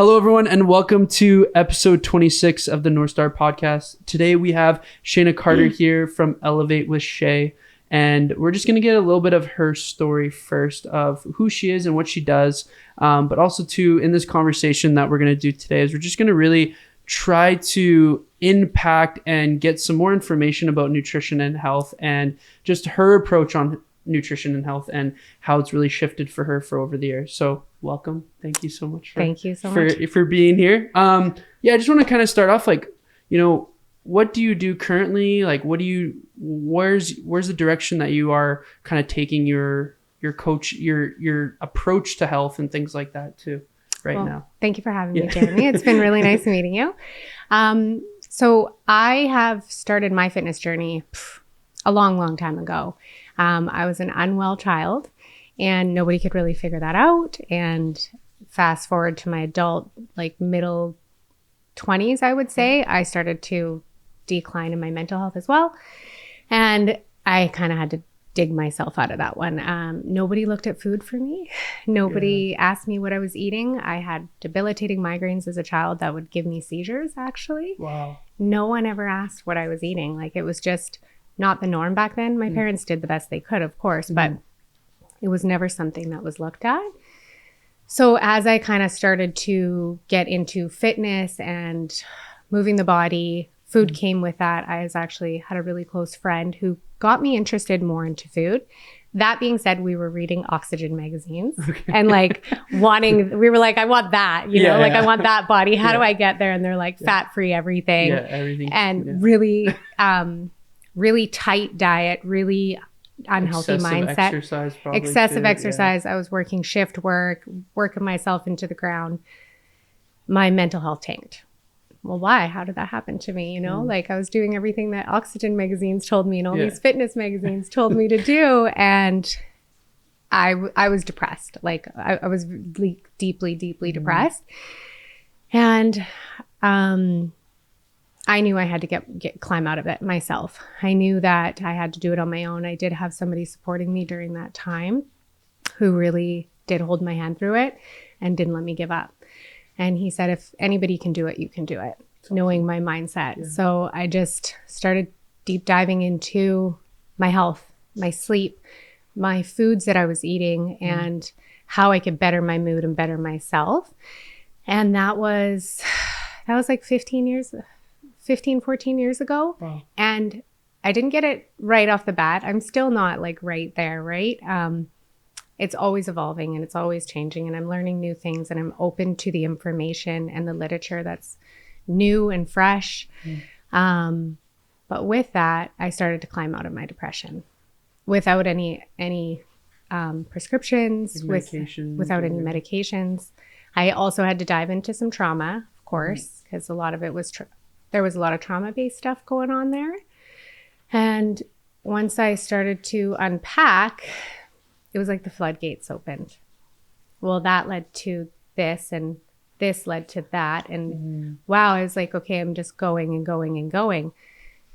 Hello, everyone, and welcome to episode 26 of the North Star podcast. Today, we have Shayna Carter here from Elevate with Shay, and we're just going to get a little bit of her story first of who she is and what she does, but also, too, in this conversation that we're going to do today is we're just going to really try to impact and get some more information about nutrition and health and just her approach on nutrition and health and how it's really shifted for her for over the years. So welcome. Thank you so much. Thank you so much for being here. I just want to kind of start off what do you do currently? Like, where's the direction that you are kind of taking your coach, your approach to health and things like that too now? Thank you for having me, Jeremy. It's been really nice meeting you. So I have started my fitness journey a long time ago. I was an unwell child and nobody could really figure that out. And fast forward to my adult, middle 20s, I would say, I started to decline in my mental health as well. And I kind of had to dig myself out of that one. Nobody looked at food for me. Nobody asked me what I was eating. I had debilitating migraines as a child that would give me seizures, actually. Wow. No one ever asked what I was eating. It was just not the norm back then. My parents did the best they could, of course, but it was never something that was looked at. So as I kind of started to get into fitness and moving the body, food came with that. I actually had a really close friend who got me interested more into food. That being said, we were reading Oxygen magazines and we were like, I want that, I want that body. How do I get there? And they're like fat-free everything. Yeah, everything. And really tight diet, really unhealthy mindset. Excessive exercise. I was working shift working myself into the ground. My mental health tanked. Well, why? How did that happen to me? I was doing everything that Oxygen magazines told me and all these fitness magazines told me to do. And I was depressed. I was deeply depressed. And I knew I had to climb out of it myself. I knew that I had to do it on my own. I did have somebody supporting me during that time who really did hold my hand through it and didn't let me give up. And he said, if anybody can do it, you can do it, knowing my mindset. Yeah. So I just started deep diving into my health, my sleep, my foods that I was eating, and how I could better my mood and better myself. And that was 14 years ago. Wow. And I didn't get it right off the bat. I'm still not right there, right? It's always evolving and it's always changing, and I'm learning new things, and I'm open to the information and the literature that's new and fresh. But with that, I started to climb out of my depression without any prescriptions, without any medications. I also had to dive into some trauma, of course, because a lot of it was there was a lot of trauma-based stuff going on there. And once I started to unpack, it was like the floodgates opened. Well, that led to this, and this led to that. And wow, I was like, okay, I'm just going and going and going.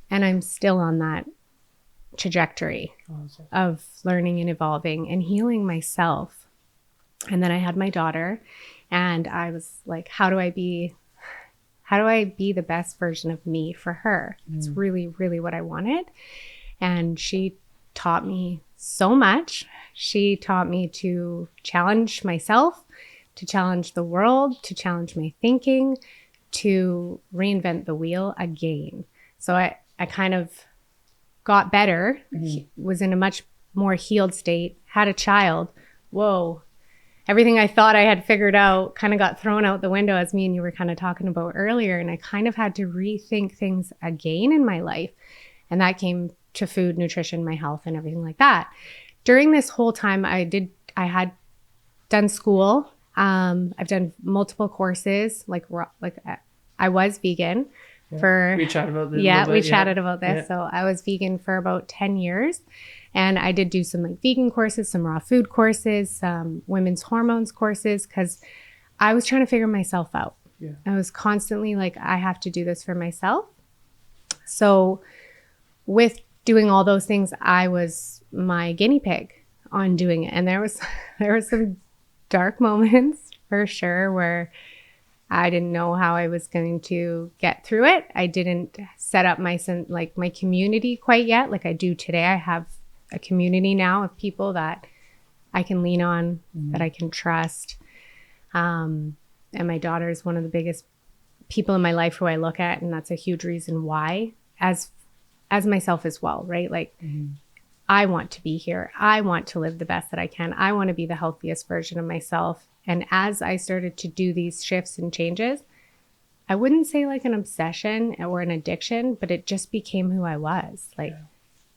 And I'm still on that trajectory of learning and evolving and healing myself. And then I had my daughter, and I was like, how do I be the best version of me for her? It's really, really what I wanted. And she taught me so much. She taught me to challenge myself, to challenge the world, to challenge my thinking, to reinvent the wheel again. So I kind of got better, was in a much more healed state, had a child. Whoa. Everything I thought I had figured out kind of got thrown out the window, as me and you were kind of talking about earlier. And I kind of had to rethink things again in my life. And that came to food, nutrition, my health, and everything like that. During this whole time, I had done school. I've done multiple courses. I was vegan for. We chatted about this. Yeah, we chatted about this. Yeah. So I was vegan for about 10 years. And I did do some vegan courses, some raw food courses, some women's hormones courses, because I was trying to figure myself out. Yeah. I was constantly I have to do this for myself. So with doing all those things, I was my guinea pig on doing it. And there was some dark moments for sure where I didn't know how I was going to get through it. I didn't set up my community quite yet like I do today. I have a community now of people that I can lean on, that I can trust. And my daughter is one of the biggest people in my life who I look at, and that's a huge reason why, as myself as well, right? Like, I want to be here. I want to live the best that I can. I want to be the healthiest version of myself. And as I started to do these shifts and changes, I wouldn't say like an obsession or an addiction, but it just became who I was. Like,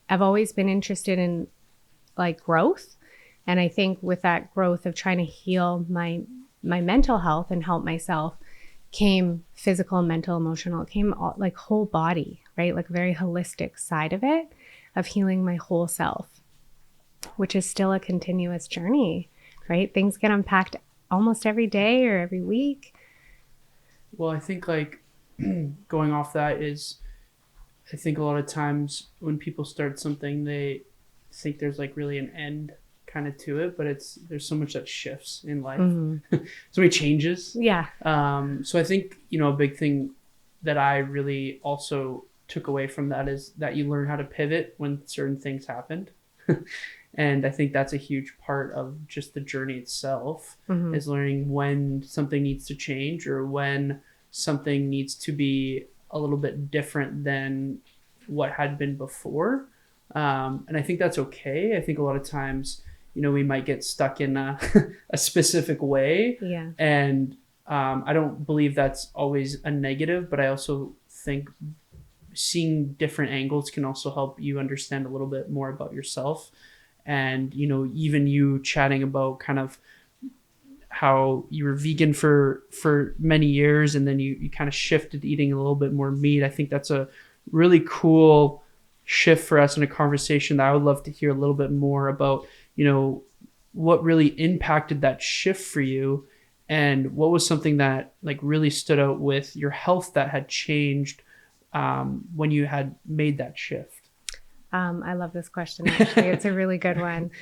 I've always been interested in like growth. And I think with that growth of trying to heal my mental health and help myself came physical, mental, emotional. It came all, like whole body, right? Like a very holistic side of it, of healing my whole self, which is still a continuous journey, right? Things get unpacked almost every day or every week. Well, I think like going off that is, I think a lot of times when people start something, they think there's like really an end kind of to it, but there's so much that shifts in life. So many changes. Yeah. So I think, a big thing that I really also took away from that is that you learn how to pivot when certain things happened. And I think that's a huge part of just the journey itself, is learning when something needs to change or when something needs to be a little bit different than what had been before. And I think that's okay. I think a lot of times, we might get stuck in a specific way. Yeah. And I don't believe that's always a negative, but I also think seeing different angles can also help you understand a little bit more about yourself. And, even you chatting about kind of how you were vegan for many years and then you kind of shifted eating a little bit more meat. I think that's a really cool shift for us in a conversation that I would love to hear a little bit more about, what really impacted that shift for you and what was something that like really stood out with your health that had changed when you had made that shift. I love this question, actually. It's a really good one.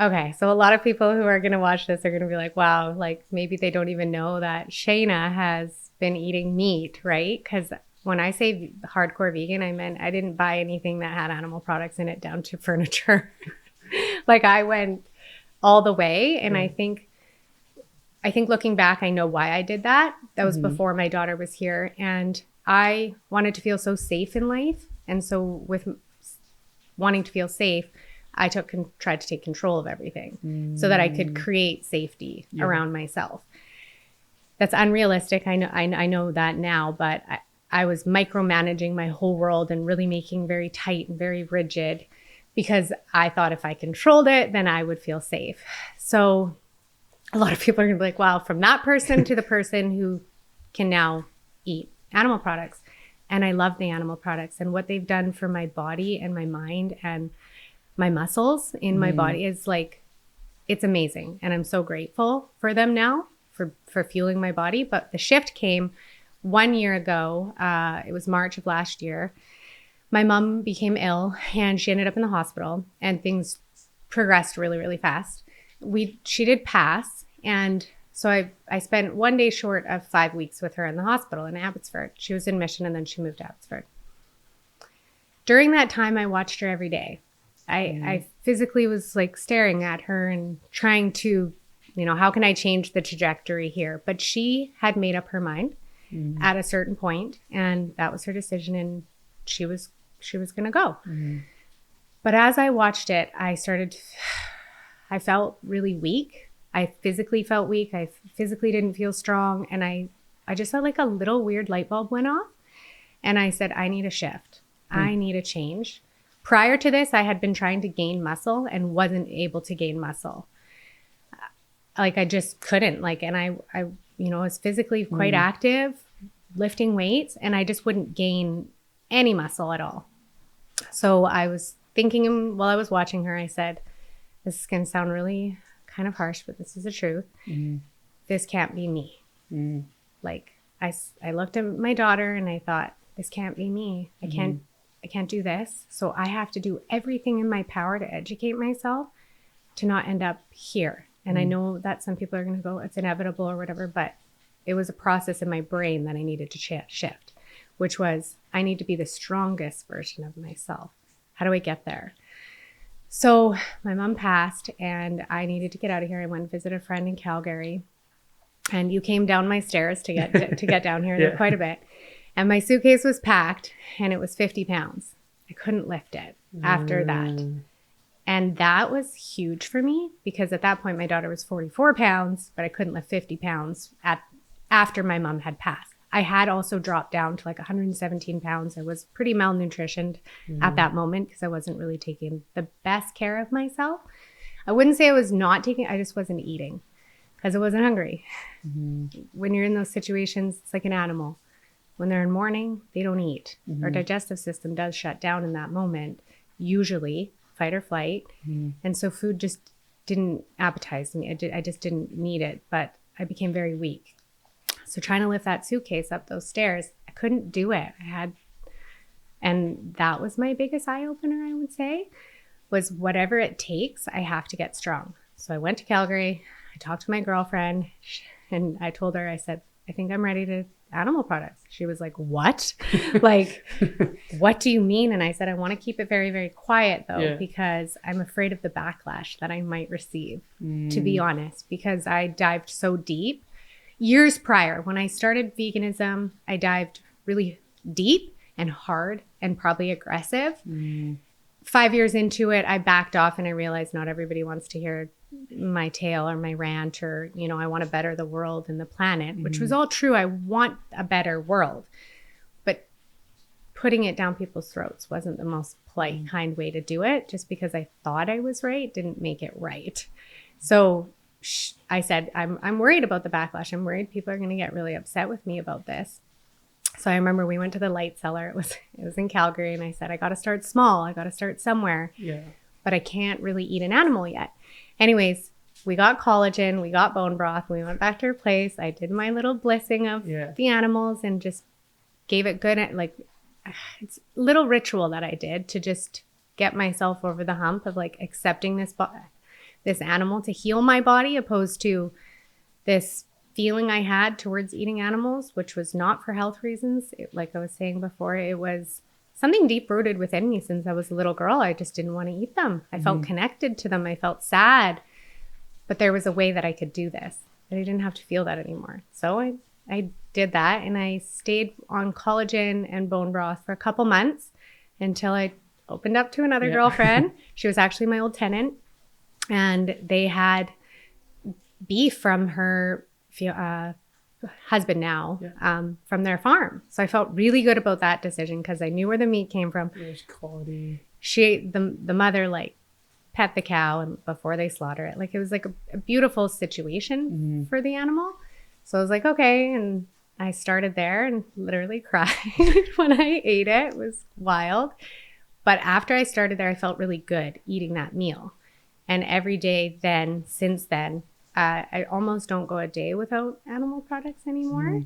Okay, so a lot of people who are going to watch this are going to be like, wow, like maybe they don't even know that Shayna has been eating meat, right? Because when I say hardcore vegan, I meant I didn't buy anything that had animal products in it down to furniture. Like I went all the way. And I think looking back, I know why I did that. That was before my daughter was here. And I wanted to feel so safe in life. And so with wanting to feel safe, I tried to take control of everything so that I could create safety around myself. That's unrealistic. I know that now, but I was micromanaging my whole world and really making very tight and very rigid because I thought if I controlled it, then I would feel safe. So a lot of people are going to be like, wow, from that person to the person who can now eat animal products. And I love the animal products and what they've done for my body and my mind and my muscles in my body is like, it's amazing. And I'm so grateful for them now for fueling my body. But the shift came 1 year ago. It was March of last year. My mom became ill and she ended up in the hospital and things progressed really, really fast. She did pass. And so I spent 1 day short of 5 weeks with her in the hospital in Abbotsford. She was in Mission and then she moved to Abbotsford. During that time, I watched her every day. I physically was like staring at her and trying to, how can I change the trajectory here? But she had made up her mind at a certain point, and that was her decision, and she was going to go. But as I watched it, I felt really weak. I physically felt weak. I physically didn't feel strong. And I just felt like a little weird light bulb went off. And I said, I need a shift. I need a change. Prior to this, I had been trying to gain muscle and wasn't able to gain muscle. Like I just couldn't. And I was physically quite active, lifting weights, and I just wouldn't gain any muscle at all. So I was thinking while I was watching her, I said, this is going to sound really kind of harsh, but this is the truth. This can't be me. Like I looked at my daughter and I thought, this can't be me. I can't do this. So I have to do everything in my power to educate myself to not end up here. And I know that some people are going to go, it's inevitable or whatever, but it was a process in my brain that I needed to shift, which was I need to be the strongest version of myself. How do I get there? So my mom passed and I needed to get out of here. I went and visited a friend in Calgary, and you came down my stairs to get down here. There quite a bit. And my suitcase was packed and it was 50 pounds. I couldn't lift it after that. And that was huge for me because at that point my daughter was 44 pounds, but I couldn't lift 50 pounds after my mom had passed. I had also dropped down to like 117 pounds. I was pretty malnutritioned at that moment because I wasn't really taking the best care of myself. I wouldn't say I was not taking, I just wasn't eating because I wasn't hungry. When you're in those situations, it's like an animal. When they're in mourning, they don't eat. Our digestive system does shut down in that moment, usually fight or flight. And so food just didn't appetize me. I just didn't need it, but I became very weak. So trying to lift that suitcase up those stairs, I couldn't do it. And that was my biggest eye opener, I would say, was whatever it takes, I have to get strong. So I went to Calgary, I talked to my girlfriend, and I told her, I said, I think I'm ready to animal products. She was like, what? Like, what do you mean? And I said, I want to keep it very, very quiet though, because I'm afraid of the backlash that I might receive, to be honest, because I dived so deep. Years prior, when I started veganism, I dived really deep and hard and probably aggressive. 5 years into it, I backed off and I realized not everybody wants to hear my tale or my rant or, you know, I want to better the world and the planet, which was all true. I want a better world. But putting it down people's throats wasn't the most polite, kind way to do it. Just because I thought I was right didn't make it right. So I said, I'm worried about the backlash. I'm worried people are going to get really upset with me about this. So I remember we went to the Light Cellar. It was in Calgary. And I said, I got to start small. I got to start somewhere. But I can't really eat an animal yet. Anyways, we got collagen. We got bone broth. We went back to her place. I did my little blissing of the animals and just gave it good. Like, it's a little ritual that I did to just get myself over the hump of like accepting this animal to heal my body, opposed to this feeling I had towards eating animals, which was not for health reasons. Like I was saying before, it was something deep rooted within me since I was a little girl. I just didn't want to eat them. I felt connected to them. I felt sad, but there was a way that I could do this, that I didn't have to feel that anymore. So I did that, and I stayed on collagen and bone broth for a couple months until I opened up to another girlfriend. She was actually my old tenant. And they had beef from her husband now, from their farm. So I felt really good about that decision because I knew where the meat came from. It was quality. The mother like pet the cow and before they slaughter it. Like it was like a beautiful situation for the animal. So I was like, okay. And I started there and literally cried when I ate it. It was wild. But after I started there, I felt really good eating that meal. And every day then, since then, I almost don't go a day without animal products anymore.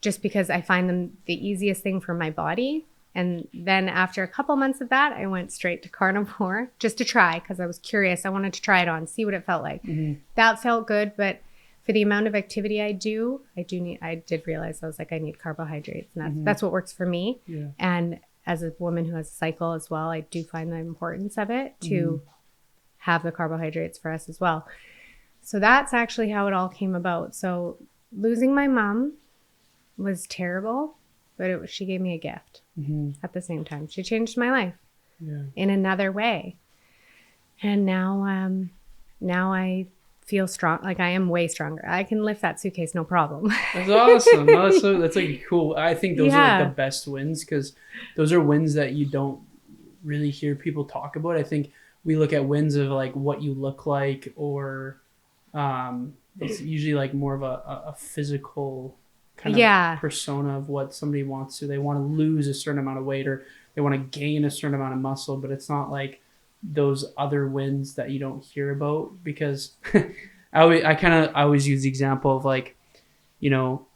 Just because I find them the easiest thing for my body. And then after a couple months of that, I went straight to carnivore just to try because I was curious. I wanted to try it on, see what it felt like. That felt good. But for the amount of activity I did realize I was like, I need carbohydrates. And that's what works for me. And as a woman who has a cycle as well, I do find the importance of it to have the carbohydrates for us as well. So that's actually how it all came about. So losing my mom was terrible, but she gave me a gift at the same time. She changed my life in another way. And now I feel strong. Like I am way stronger. I can lift that suitcase, no problem. That's awesome. That's like cool. I think those are like the best wins because those are wins that you don't really hear people talk about. I think we look at wins of like what you look like, or it's usually like more of a physical kind of persona of what somebody wants to. They want to lose a certain amount of weight or they want to gain a certain amount of muscle, but it's not like those other wins that you don't hear about because I always use the example of like, you know,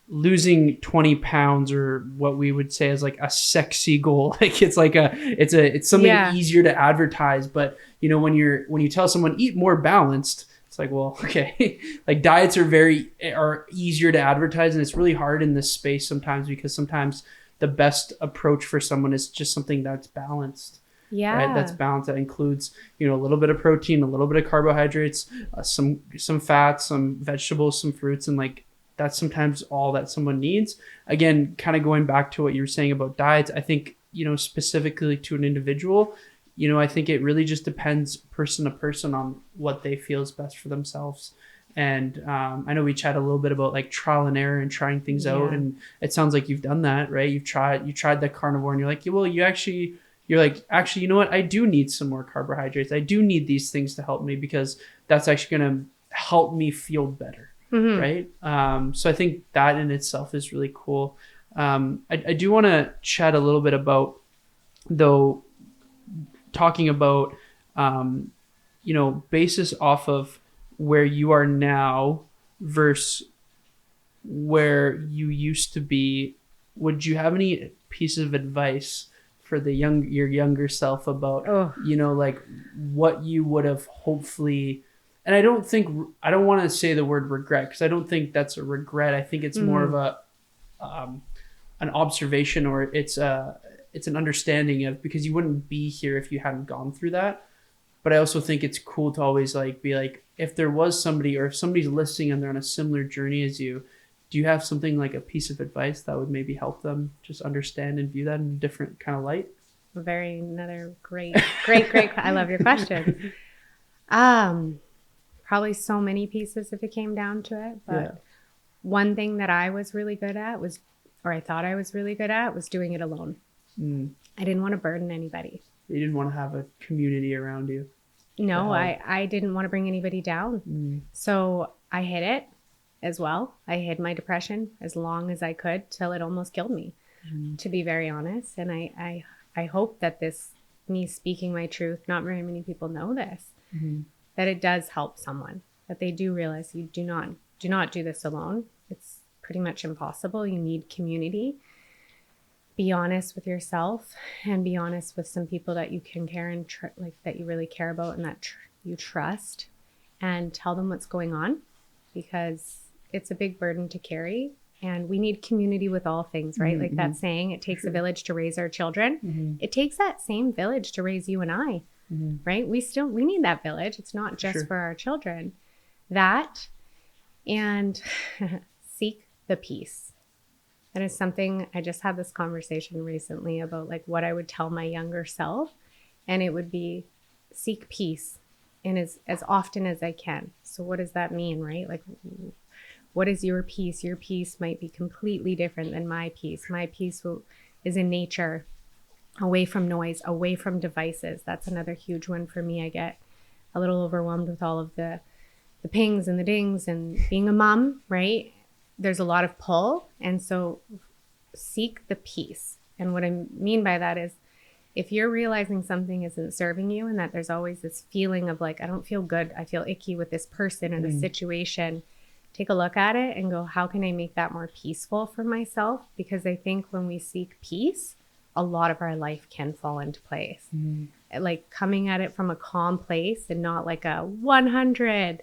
losing 20 pounds or what we would say is like a sexy goal. Like it's like it's something easier to advertise. But you know, when you tell someone eat more balanced, It's like, well, okay, like diets are easier to advertise, and it's really hard in this space sometimes because sometimes the best approach for someone is just something that's balanced. Yeah. Right? That's balanced. That includes, a little bit of protein, a little bit of carbohydrates, some fats, some vegetables, some fruits, and like that's sometimes all that someone needs. Again, kind of going back to what you were saying about diets, I think, specifically to an individual, I think it really just depends person to person on what they feel is best for themselves. And I know we chatted a little bit about like trial and error and trying things out, and it sounds like you've done that, right? You tried the carnivore, and you're like, well, you're like, actually, you know what? I do need some more carbohydrates. I do need these things to help me because that's actually going to help me feel better, right? So I think that in itself is really cool. I do want to chat a little bit about, though, talking about, basis off of where you are now versus where you used to be. Would you have any pieces of advice for your younger self about, like what you would have hopefully, and I don't want to say the word regret because I don't think that's a regret. I think it's more of an observation, or it's an understanding of, because you wouldn't be here if you hadn't gone through that. But I also think it's cool to always like be like, if there was somebody, or if somebody's listening and they're on a similar journey as you, do you have something like a piece of advice that would maybe help them just understand and view that in a different kind of light? Another great. I love your question. Probably so many pieces if it came down to it. But one thing that I was really good at I thought I was really good at, was doing it alone. I didn't want to burden anybody. You didn't want to have a community around you. No, I didn't want to bring anybody down. So I hid it as well. I hid my depression as long as I could till it almost killed me, to be very honest. And I hope that me speaking my truth, not very many people know this, that it does help someone, that they do realize you do not do this alone. It's pretty much impossible. You need community. Be honest with yourself, and be honest with some people that you can care and that you really care about and that you trust, and tell them what's going on, because it's a big burden to carry. And we need community with all things, right? Like that saying, it takes a village to raise our children. It takes that same village to raise you and I, right? We need that village. It's not just for our children. That, and seek the peace. That is something, I just had this conversation recently about like what I would tell my younger self, and it would be seek peace and as often as I can. So what does that mean, right? Like, what is your peace? Your peace might be completely different than my peace. My peace is in nature, away from noise, away from devices. That's another huge one for me. I get a little overwhelmed with all of the pings and the dings, and being a mom, right? There's a lot of pull. And so seek the peace. And what I mean by that is, if you're realizing something isn't serving you, and that there's always this feeling of like, I don't feel good, I feel icky with this person or the situation, take a look at it and go, how can I make that more peaceful for myself? Because I think when we seek peace, a lot of our life can fall into place. Like coming at it from a calm place, and not like a 100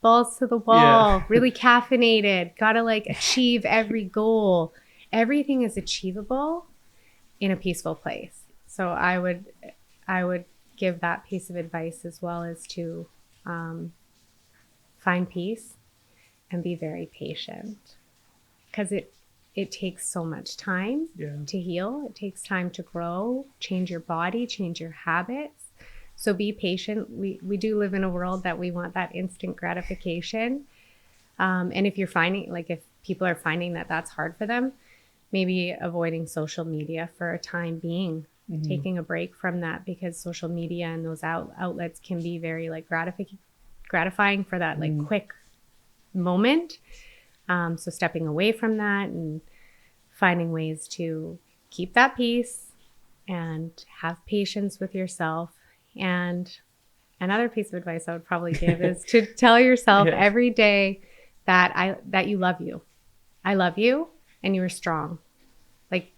balls to the wall, really caffeinated, gotta like achieve every goal. Everything is achievable in a peaceful place. So I would give that piece of advice, as well as to find peace and be very patient, because it takes so much time to heal. It takes time to grow, change your body, change your habits. So be patient. We do live in a world that we want that instant gratification. And if people are finding that that's hard for them, maybe avoiding social media for a time being, taking a break from that, because social media and those outlets can be very like gratifying for that like quick moment. So stepping away from that and finding ways to keep that peace and have patience with yourself. And another piece of advice I would probably give is to tell yourself every day that you love you. I love you and you are strong. Like,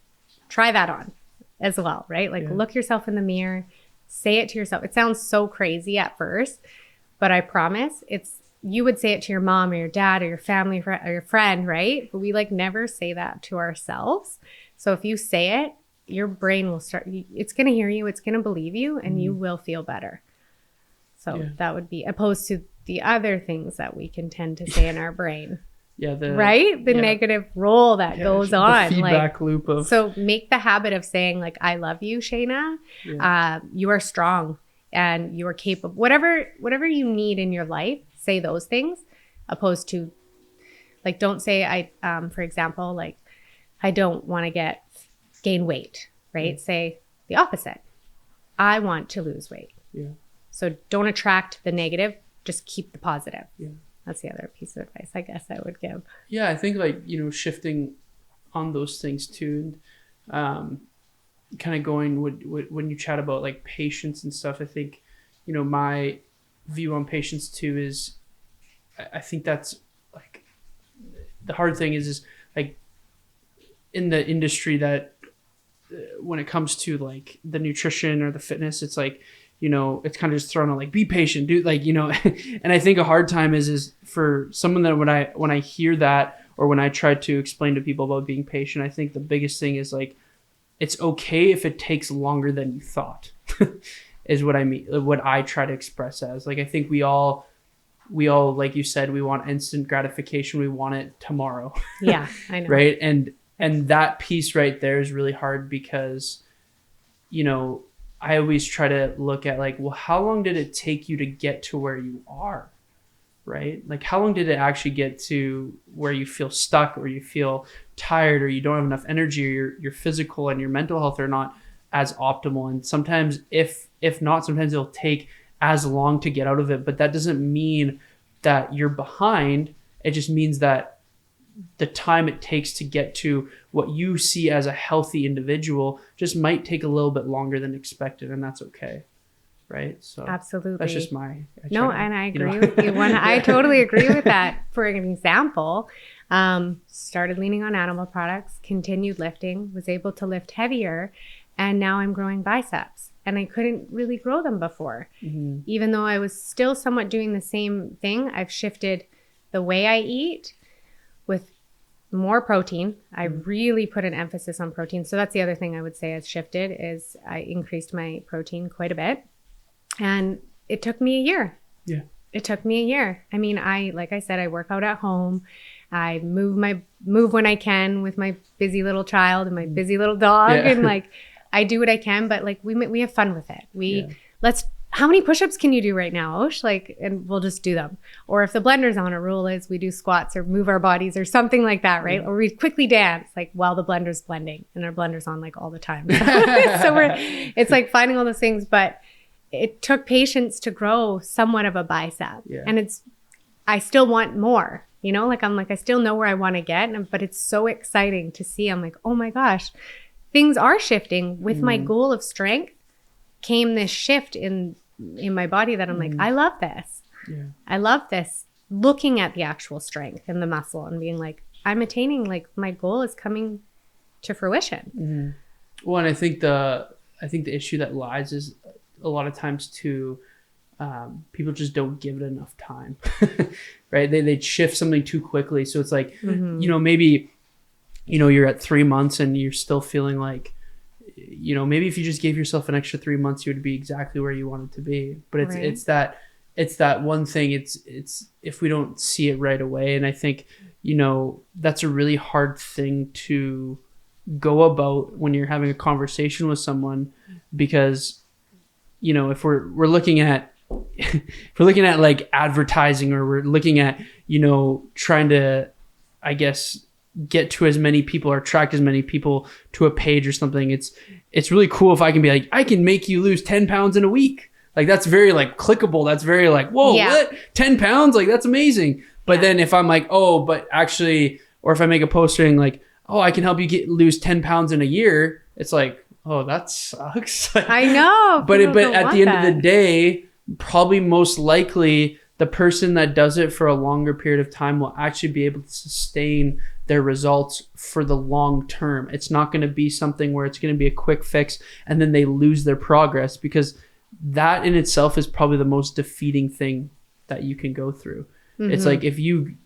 try that on as well, right? Like, look yourself in the mirror, say it to yourself. It sounds so crazy at first, but I promise it's you would say it to your mom or your dad or your family or your friend, right? But we like never say that to ourselves. So if you say it, your brain will start, it's going to hear you, it's going to believe you, and you will feel better. So that would be opposed to the other things that we can tend to say in our brain. Yeah. The negative role that goes on. The feedback like, loop of. So make the habit of saying like, I love you, Shayna. You are strong and you are capable. Whatever you need in your life, say those things, opposed to like, don't say for example, like, I don't want to gain weight, right? Say the opposite. I want to lose weight. Yeah. So don't attract the negative, just keep the positive. Yeah. That's the other piece of advice I guess I would give. Yeah, I think like, shifting on those things too, and kind of going when you chat about like patience and stuff, I think, my view on patience too is, I think that's like, the hard thing is like in the industry that when it comes to like the nutrition or the fitness, it's like, it's kind of just thrown on like, be patient, dude. Like, and I think a hard time is for someone that when I hear that, or when I try to explain to people about being patient, I think the biggest thing is like, it's okay if it takes longer than you thought is what I mean, what I try to express as like, I think we all, like you said, we want instant gratification. We want it tomorrow. Yeah, I know. Right. And that piece right there is really hard because, I always try to look at like, well, how long did it take you to get to where you are? Right? Like, how long did it actually get to where you feel stuck, or you feel tired, or you don't have enough energy, or your physical and your mental health are not as optimal? And sometimes if not, sometimes it'll take as long to get out of it. But that doesn't mean that you're behind. It just means that the time it takes to get to what you see as a healthy individual just might take a little bit longer than expected, and that's okay. Right? So absolutely, that's just and I agree with you. I totally agree with that. For an example, started leaning on animal products, continued lifting, was able to lift heavier, and now I'm growing biceps, and I couldn't really grow them before. Even though I was still somewhat doing the same thing, I've shifted the way I eat with more protein. I really put an emphasis on protein. So that's the other thing I would say has shifted, is I increased my protein quite a bit. And it took me a year. Yeah. It took me a year. I mean, like I said, I work out at home. I move when I can with my busy little child and my busy little dog. Yeah. And like, I do what I can, but like we have fun with it. How many push-ups can you do right now, Osh? Like, and we'll just do them. Or if the blender's on, a rule is we do squats or move our bodies or something like that, right? Yeah. Or we quickly dance like while the blender's blending, and our blender's on like all the time. So it's like finding all those things, but it took patience to grow somewhat of a bicep. Yeah. And I still want more, like I still know where I want to get, but it's so exciting to see. I'm like, oh my gosh, things are shifting. With my goal of strength came this shift in my body that I'm like, I love this. Yeah. I love this. Looking at the actual strength and the muscle and being like, I'm attaining, like my goal is coming to fruition. Well, and I think the issue that lies is a lot of times too, people just don't give it enough time, right? They shift something too quickly. So it's like, maybe, you're at 3 months and you're still feeling like, maybe if you just gave yourself an extra 3 months, you would be exactly where you wanted to be. But it's that one thing. It's if we don't see it right away. And I think, that's a really hard thing to go about when you're having a conversation with someone, because, if we're looking at, like advertising, or we're looking at, trying to, I guess, get to as many people or attract as many people to a page or something, it's really cool if I can be like, I can make you lose 10 pounds in a week. Like, that's very like clickable. That's very like, whoa, what? 10 pounds? Like, that's amazing. But then if I'm like, oh, but actually, or if I make a post saying like, oh, I can help you lose 10 pounds in a year, it's like, oh, that sucks. I know. But at the end of the day, probably most likely the person that does it for a longer period of time will actually be able to sustain their results for the long term. It's not going to be something where it's going to be a quick fix and then they lose their progress, because that in itself is probably the most defeating thing that you can go through. It's like if you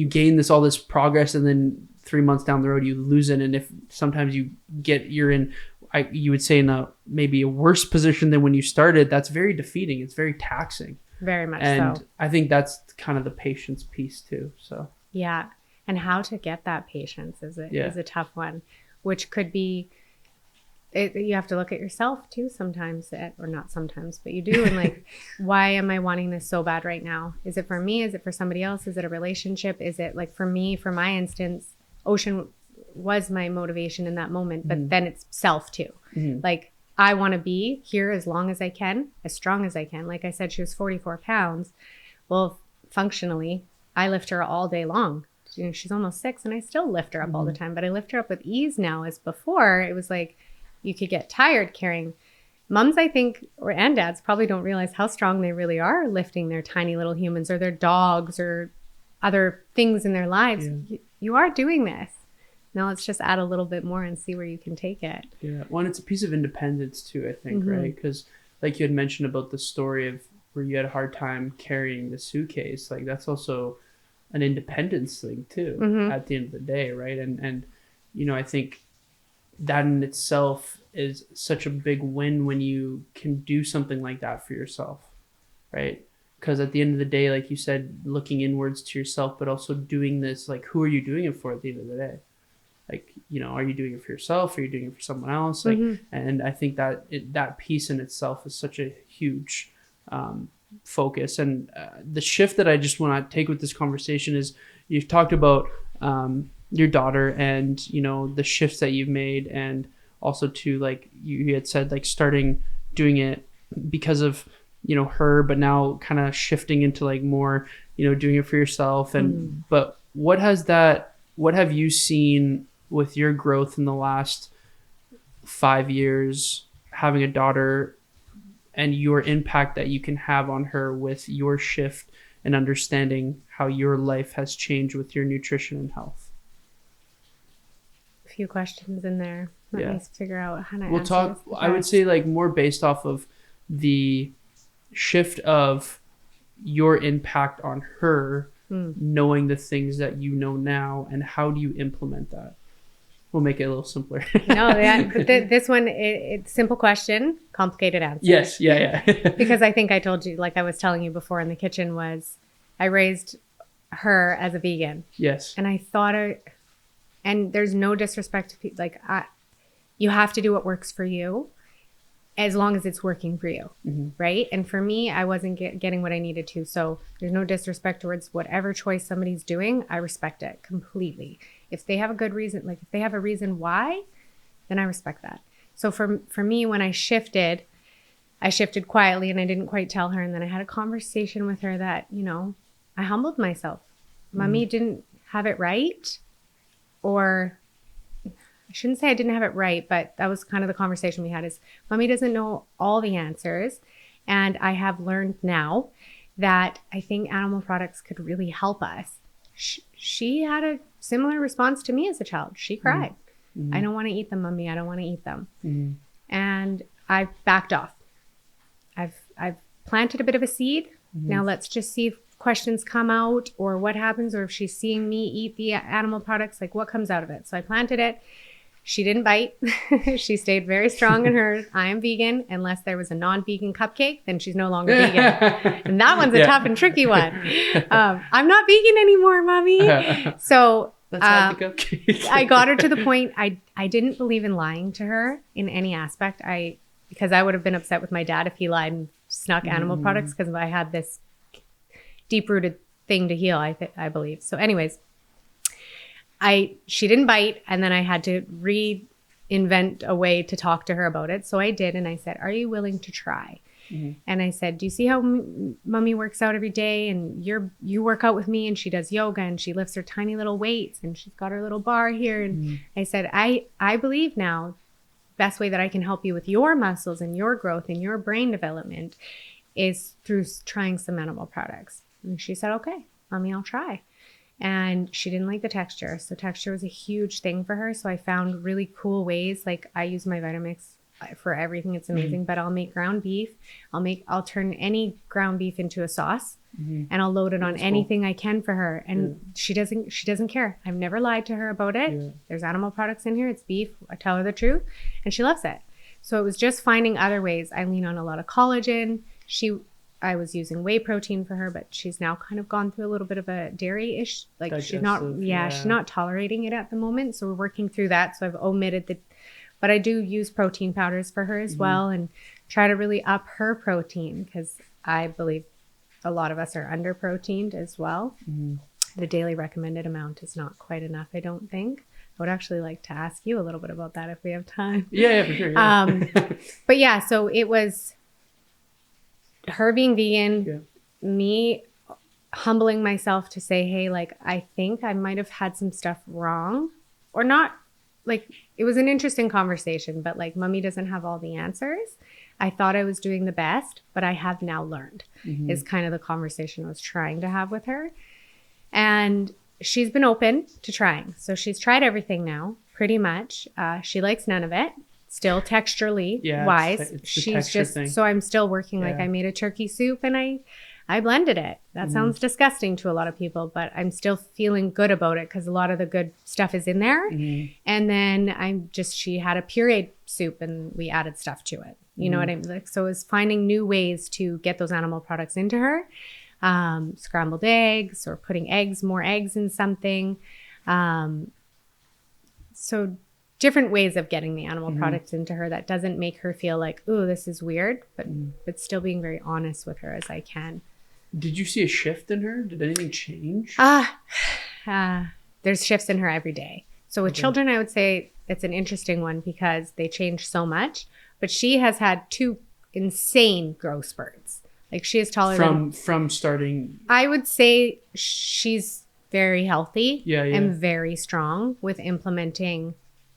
gain all this progress and then 3 months down the road you lose it, and if sometimes you're in you would say in maybe a worse position than when you started, that's very defeating. It's very taxing. Very much and so. I think that's kind of the patience piece too. So yeah, and how to get that patience is a tough one, which could be you have to look at yourself too sometimes, or not sometimes, but you do, and like, why am I wanting this so bad right now? Is it for me? Is it for somebody else? Is it a relationship? Is it like for me? For my instance, Ocean was my motivation in that moment, but then it's self too. Like, I want to be here as long as I can, as strong as I can. Like I said, she was 44 pounds. Well, functionally, I lift her all day long. You know, she's almost 6 and I still lift her up all the time, but I lift her up with ease now. As before, it was like you could get tired carrying. Moms, I think, and dads probably don't realize how strong they really are lifting their tiny little humans or their dogs or other things in their lives. You are doing this. Now let's just add a little bit more and see where you can take it. Yeah. Well, it's a piece of independence too, I think, right? Because like you had mentioned about the story of where you had a hard time carrying the suitcase, like that's also an independence thing too at the end of the day, right? And you know, I think that in itself is such a big win when you can do something like that for yourself, right? Because at the end of the day, like you said, looking inwards to yourself, but also doing this, like, who are you doing it for at the end of the day? Like, you know, are you doing it for yourself? Are you doing it for someone else? Like, and I think that that piece in itself is such a huge focus. And the shift that I just want to take with this conversation is you've talked about your daughter and, you know, the shifts that you've made, and also to, like you had said, like starting doing it because of, you know, her, but now kind of shifting into like more, you know, doing it for yourself. And but what have you seen with your growth in the last 5 years, having a daughter, and your impact that you can have on her with your shift and understanding how your life has changed with your nutrition and health? A few questions in there. Let me figure out how to answer. We'll talk. I would say like more based off of the shift of your impact on her, knowing the things that you know now, and how do you implement that? We'll make it a little simpler. But this one, it's simple question, complicated answer. Yes, yeah. Because I think I told you, like I was telling you before in the kitchen, was I raised her as a vegan. Yes. And I thought, and there's no disrespect to people, like you have to do what works for you, as long as it's working for you, right? And for me, I wasn't getting what I needed to. So there's no disrespect towards whatever choice somebody's doing. I respect it completely. If they have a good reason, like if they have a reason why, then I respect that. So for me, when I shifted quietly and I didn't quite tell her. And then I had a conversation with her that, you know, I humbled myself. Mommy didn't have it right, or I shouldn't say I didn't have it right, but that was kind of the conversation we had, is Mommy doesn't know all the answers. And I have learned now that I think animal products could really help us. She had a similar response to me as a child. She cried. I don't want to eat them, Mommy. I don't want to eat them. And I've backed off. I've planted a bit of a seed. Now let's just see if questions come out or what happens, or if she's seeing me eat the animal products, like what comes out of it. So I planted it. She didn't bite. She stayed very strong in her, I am vegan. Unless there was a non-vegan cupcake, then she's no longer vegan. And that one's a tough and tricky one. I'm not vegan anymore, Mommy. So let's have the cupcake. I got her to the point. I didn't believe in lying to her in any aspect. Because I would have been upset with my dad if he lied and snuck animal products, because I had this deep-rooted thing to heal, I believe. So anyways, she didn't bite, and then I had to reinvent a way to talk to her about it. So I did, and I said, are you willing to try? And I said, do you see how Mommy works out every day, and you work out with me, and she does yoga, and she lifts her tiny little weights, and she's got her little bar here. And I said, I believe now best way that I can help you with your muscles and your growth and your brain development is through trying some animal products. And she said, okay, Mommy, I'll try. And she didn't like the texture. So texture was a huge thing for her. So I found really cool ways. Like I use my Vitamix for everything. It's amazing. But I'll make ground beef. I'll turn any ground beef into a sauce. and I'll load it on anything I can for her. And she doesn't care. I've never lied to her about it. Yeah. There's animal products in here. It's beef. I tell her the truth and she loves it. So it was just finding other ways. I lean on a lot of collagen. I was using whey protein for her, but she's now kind of gone through a little bit of a dairy-ish. Like she's not tolerating it at the moment. So we're working through that. So I've omitted but I do use protein powders for her as well and try to really up her protein because I believe a lot of us are under proteined as well. The daily recommended amount is not quite enough, I don't think. I would actually like to ask you a little bit about that if we have time. Yeah, for sure. Yeah. But yeah, so it was her being vegan, me humbling myself to say, hey, like, I think I might have had some stuff wrong or not. Like, it was an interesting conversation, but like, mommy doesn't have all the answers. I thought I was doing the best, but I have now learned is kind of the conversation I was trying to have with her. And she's been open to trying. So she's tried everything now, pretty much. She likes none of it. Still texturally wise. She's just thing. So I'm still working. Like I made a turkey soup and I blended it. That sounds disgusting to a lot of people, but I'm still feeling good about it because a lot of the good stuff is in there. And then she had a pureed soup and we added stuff to it. You know what I mean? Like, so it's finding new ways to get those animal products into her. Scrambled eggs or putting more eggs in something. So different ways of getting the animal products into her that doesn't make her feel like, oh, this is weird, but still being very honest with her as I can. Did you see a shift in her? Did anything change? There's shifts in her every day. So with children, I would say it's an interesting one because they change so much, but she has had 2 insane growth spurts. Like she is taller from starting. I would say she's very healthy and very strong with implementing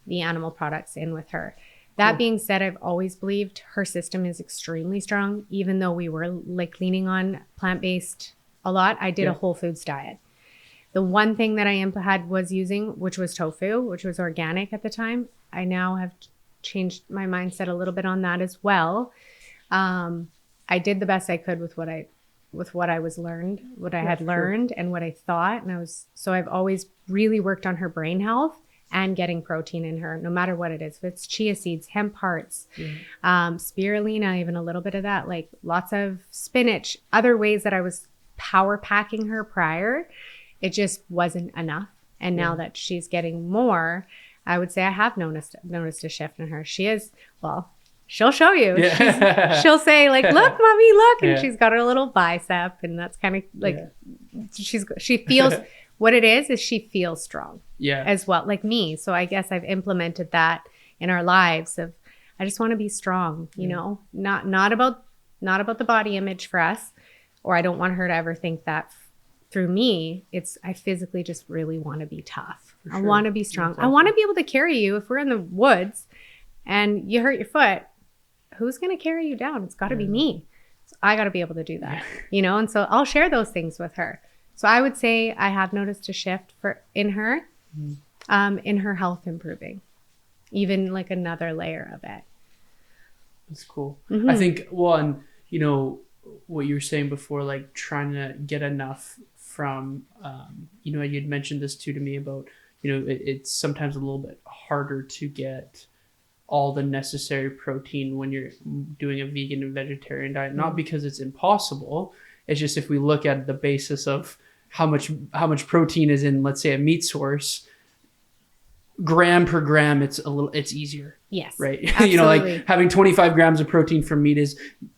the animal products in with her. That being said, I've always believed her system is extremely strong, even though we were like leaning on plant-based a lot. I did a whole foods diet. The one thing that I was using, which was tofu, which was organic at the time. I now have changed my mindset a little bit on that as well. I did the best I could with what I had learned and what I thought. And I've always really worked on her brain health and getting protein in her, no matter what it is. If it's chia seeds, hemp hearts, spirulina, even a little bit of that, like lots of spinach, other ways that I was power packing her prior, it just wasn't enough. And now that she's getting more, I would say I have noticed a shift in her. She is, she'll show you. Yeah. She'll say like, look, mommy, look. And she's got her little bicep. And that's kind of like, she feels, what it is she feels strong as well, like me. So I guess I've implemented that in our lives of, I just want to be strong, you know, not about the body image for us, or I don't want her to ever think that through me. I physically just really want to be tough. Sure. I want to be strong. Awesome. I want to be able to carry you. If we're in the woods and you hurt your foot, who's going to carry you down? It's got to be me. So I got to be able to do that, you know? And so I'll share those things with her. So I would say I have noticed a shift in her health improving, even like another layer of it. That's cool. I think one, you know, what you were saying before, like trying to get enough from, you know, you'd mentioned this too to me about, you know, it's sometimes a little bit harder to get all the necessary protein when you're doing a vegan and vegetarian diet, not because it's impossible. It's just if we look at the basis of how much protein is in, let's say, a meat source, gram per gram, it's easier. Yes. Right. You know, like having 25 grams of protein from meat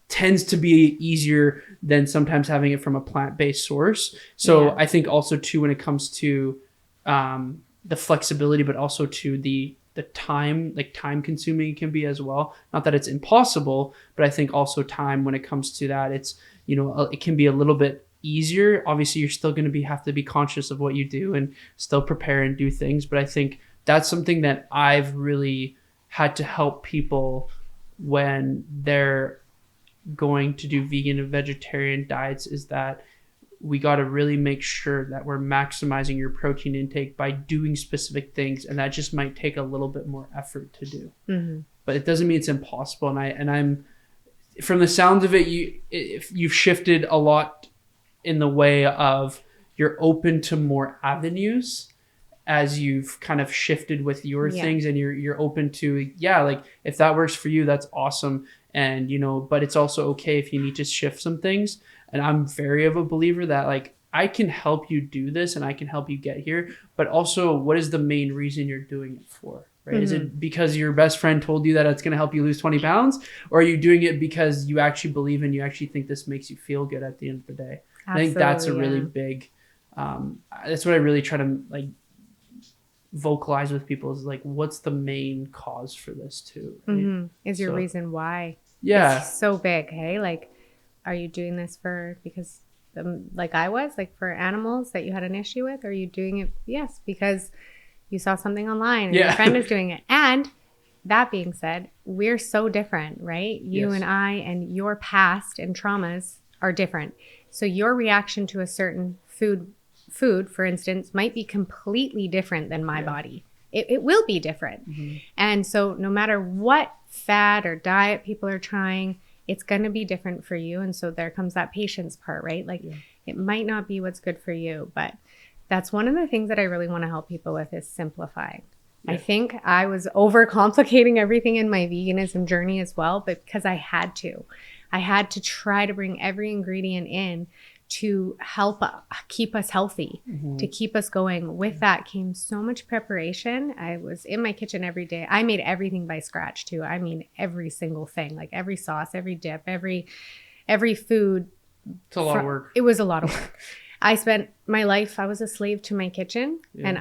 tends to be easier than sometimes having it from a plant-based source. So I think also too, when it comes to the flexibility, but also to the time, like time consuming it can be as well. Not that it's impossible, but I think also time when it comes to that, it's, you know, it can be a little bit easier. Obviously, you're still going to have to be conscious of what you do and still prepare and do things. But I think that's something that I've really had to help people when they're going to do vegan and vegetarian diets, is that we got to really make sure that we're maximizing your protein intake by doing specific things. And that just might take a little bit more effort to do. But it doesn't mean it's impossible. And I'm from the sounds of it, you've shifted a lot in the way of you're open to more avenues as you've kind of shifted with your things, and you're open to, like if that works for you, that's awesome. And, you know, but it's also okay if you need to shift some things. And I'm very of a believer that like, I can help you do this and I can help you get here, but also what is the main reason you're doing it for? Right? Mm-hmm. Is it because your best friend told you that it's going to help you lose 20 pounds? Or are you doing it because you actually believe and you actually think this makes you feel good at the end of the day? Absolutely, I think that's a really big, that's what I really try to like vocalize with people is like, what's the main cause for this too? Right? Mm-hmm. Is your reason why? Yeah. It's so big. Hey, like, are you doing this because like I was, like for animals that you had an issue with? Or are you doing it? Yes, because you saw something online and your friend is doing it. And that being said, we're so different, right? You and I and your past and traumas are different. So your reaction to a certain food, for instance, might be completely different than my body. It will be different. Mm-hmm. And so no matter what fad or diet people are trying, it's going to be different for you. And so there comes that patience part, right? Like it might not be what's good for you, but that's one of the things that I really want to help people with is simplifying. Yeah. I think I was overcomplicating everything in my veganism journey as well, but because I had to try to bring every ingredient in to help keep us healthy, to keep us going. With that came so much preparation. I was in my kitchen every day. I made everything by scratch too. I mean, every single thing, like every sauce, every dip, every food. It's a lot of work. It was a lot of work. I spent my life, I was a slave to my kitchen, and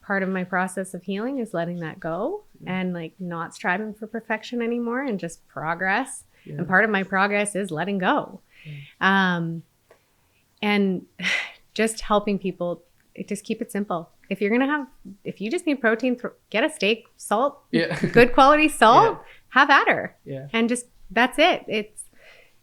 part of my process of healing is letting that go and like not striving for perfection anymore and just progress. And part of my progress is letting go. And just helping people, just keep it simple. If you just need protein, get a steak, salt, good quality salt, have at her. Yeah. And just, that's it.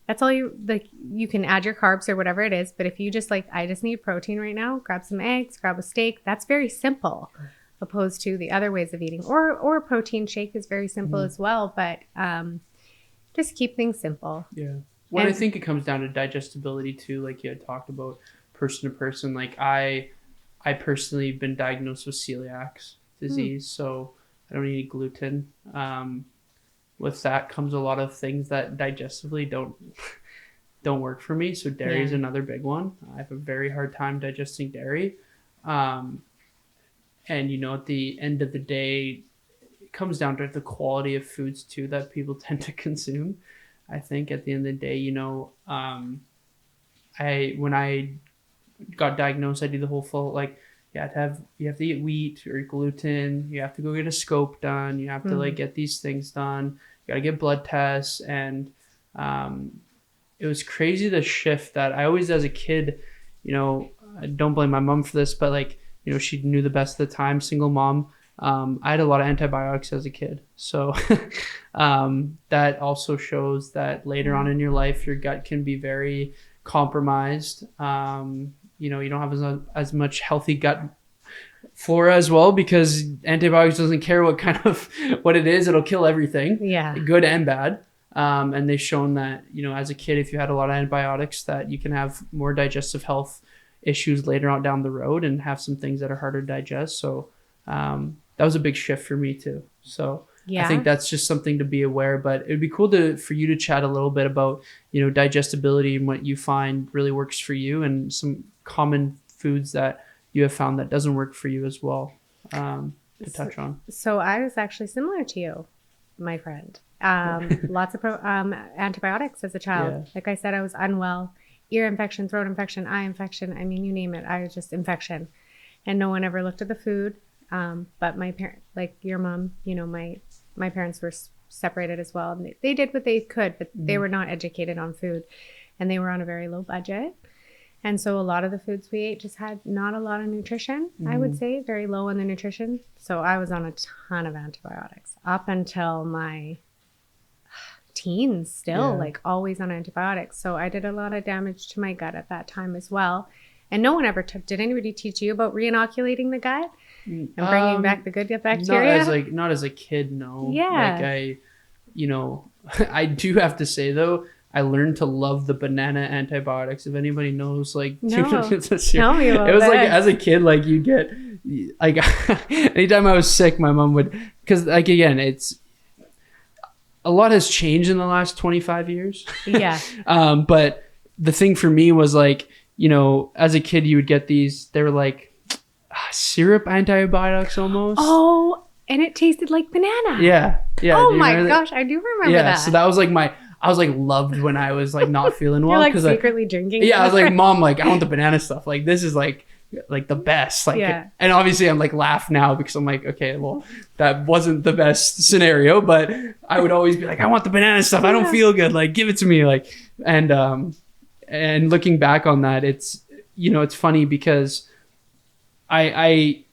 That's all you, like, you can add your carbs or whatever it is. But if you just like, I just need protein right now, grab some eggs, grab a steak. That's very simple opposed to the other ways of eating, or a protein shake is very simple as well. But just keep things simple. Yeah. Well, I think it comes down to digestibility too. Like you had talked about person to person. Like I personally have been diagnosed with celiac disease, so I don't eat gluten. With that comes a lot of things that digestively don't work for me. So dairy is another big one. I have a very hard time digesting dairy. And, you know, at the end of the day, it comes down to the quality of foods too that people tend to consume. I think at the end of the day, you know, when I got diagnosed, I did the whole full, like, you have to eat wheat or gluten. You have to go get a scope done. You have to like get these things done. You got to get blood tests. And it was crazy the shift that I always, as a kid, you know, I don't blame my mom for this, but like, you know, she knew the best at the time, single mom. I had a lot of antibiotics as a kid. So that also shows that later on in your life, your gut can be very compromised. You know, you don't have as much healthy gut flora as well, because antibiotics doesn't care what it is. It'll kill everything, good and bad. And they've shown that, you know, as a kid, if you had a lot of antibiotics, that you can have more digestive health issues later on down the road and have some things that are harder to digest. So that was a big shift for me too. So I think that's just something to be aware, but it'd be cool for you to chat a little bit about, you know, digestibility and what you find really works for you, and some common foods that you have found that doesn't work for you as well, to touch on. So I was actually similar to you, my friend. Lots of antibiotics as a child. Yeah. Like I said, I was unwell, ear infection, throat infection, eye infection. I mean, you name it. I was just infection, and no one ever looked at the food. But my parents, like your mom, you know, my parents were separated as well. And they did what they could, but they were not educated on food, and they were on a very low budget. And so a lot of the foods we ate just had not a lot of nutrition, I would say, very low in the nutrition. So I was on a ton of antibiotics up until my teens still, like always on antibiotics. So I did a lot of damage to my gut at that time as well. And no one ever did anybody teach you about re-inoculating the gut and bringing back the good bacteria? Not as a kid, no. Yeah. Like you know, I do have to say though, I learned to love the banana antibiotics. If anybody knows, like, No. tell me about it was this. like as a kid, like you get like anytime I was sick, my mom would, because like again, it's a lot has changed in the last 25 years. Yeah. But the thing for me was like, you know, as a kid, you would get these. They were like syrup antibiotics almost. Oh, and it tasted like banana. Yeah. Oh my gosh, I do remember that. So that was like I was like loved when I was like not feeling well. You're like secretly drinking. Yeah, I was like, Mom, like I want the banana stuff. Like this is like the best. Like, yeah. And obviously I'm like laugh now because I'm like, okay, well that wasn't the best scenario, but I would always be like, I want the banana stuff. I don't feel good. Like give it to me. Like, and looking back on that, it's, you know, it's funny because I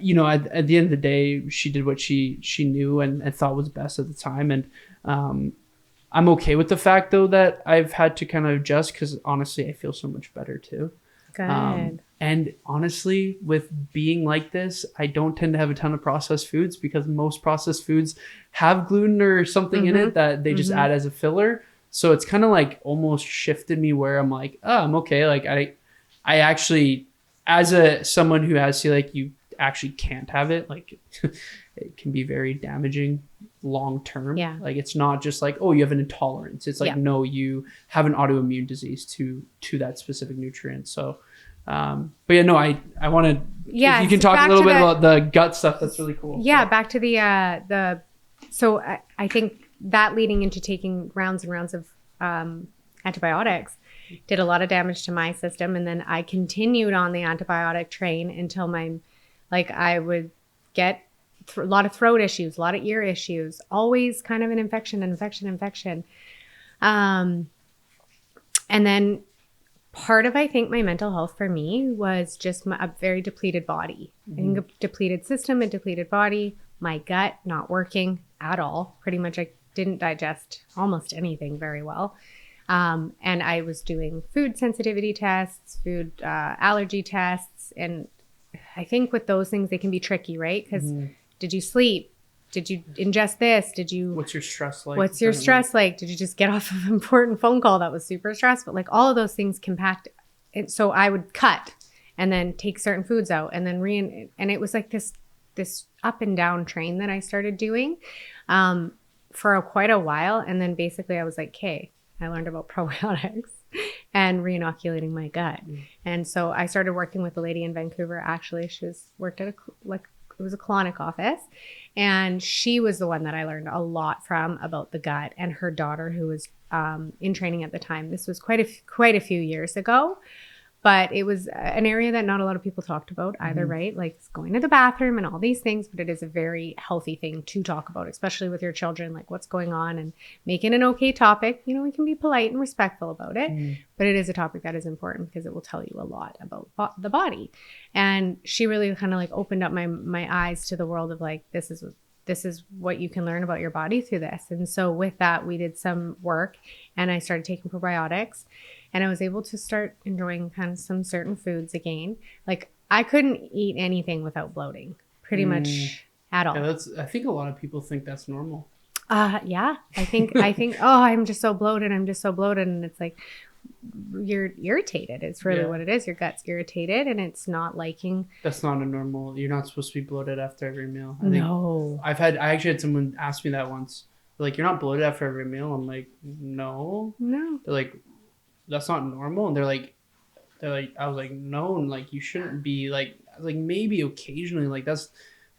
you know, at the end of the day, she did what she knew and thought was best at the time. And I'm okay with the fact, though, that I've had to kind of adjust because, honestly, I feel so much better, too. Good. And honestly, with being like this, I don't tend to have a ton of processed foods because most processed foods have gluten or something in it that they just add as a filler. So it's kind of like almost shifted me where I'm like, oh, I'm okay. Like I actually, as someone who has celiac, you actually can't have it. Like it can be very damaging long term. Yeah. Like it's not just like, oh, you have an intolerance. It's like, no, you have an autoimmune disease to that specific nutrient. So but yeah, no, I want to, if you can talk a little bit about the gut stuff. That's really cool. Yeah. So. Back to the so I think that leading into taking rounds and rounds of antibiotics did a lot of damage to my system. And then I continued on the antibiotic train until I would get a lot of throat issues, a lot of ear issues, always kind of an infection. And then part of, I think, my mental health for me was just a very depleted body. I think a depleted system, a depleted body, my gut not working at all. Pretty much I didn't digest almost anything very well. And I was doing food sensitivity tests, food allergy tests. And I think with those things, they can be tricky, right? Because did you sleep? Did you ingest this? What's your stress like? What's your stress like? Did you just get off of an important phone call that was super stressful? Like all of those things compact. And so I would cut and then take certain foods out and then and it was like this up and down train that I started doing for quite a while. And then basically I was like, okay, I learned about probiotics and re-inoculating my gut. And so I started working with a lady in Vancouver. Actually, she worked at it was a colonic office. And she was the one that I learned a lot from about the gut, and her daughter who was in training at the time. This was quite a few years ago, but it was an area that not a lot of people talked about either, right? Like going to the bathroom and all these things, but it is a very healthy thing to talk about, especially with your children, like what's going on, and make it an okay topic. You know, we can be polite and respectful about it, but it is a topic that is important because it will tell you a lot about the body. And she really kind of like opened up my eyes to the world of like, this is what you can learn about your body through this. And so with that, we did some work and I started taking probiotics. And I was able to start enjoying kind of some certain foods again. Like I couldn't eat anything without bloating pretty much at all. Yeah, I think a lot of people think that's normal. Yeah. I think, oh, I'm just so bloated. And it's like, you're irritated. It's really what it is. Your gut's irritated and it's not liking. That's not a normal, you're not supposed to be bloated after every meal. I actually had someone ask me that once. They're like, you're not bloated after every meal? I'm like, no. They're like, that's not normal. And they're like, I was like, no, and like you shouldn't be like maybe occasionally, like that's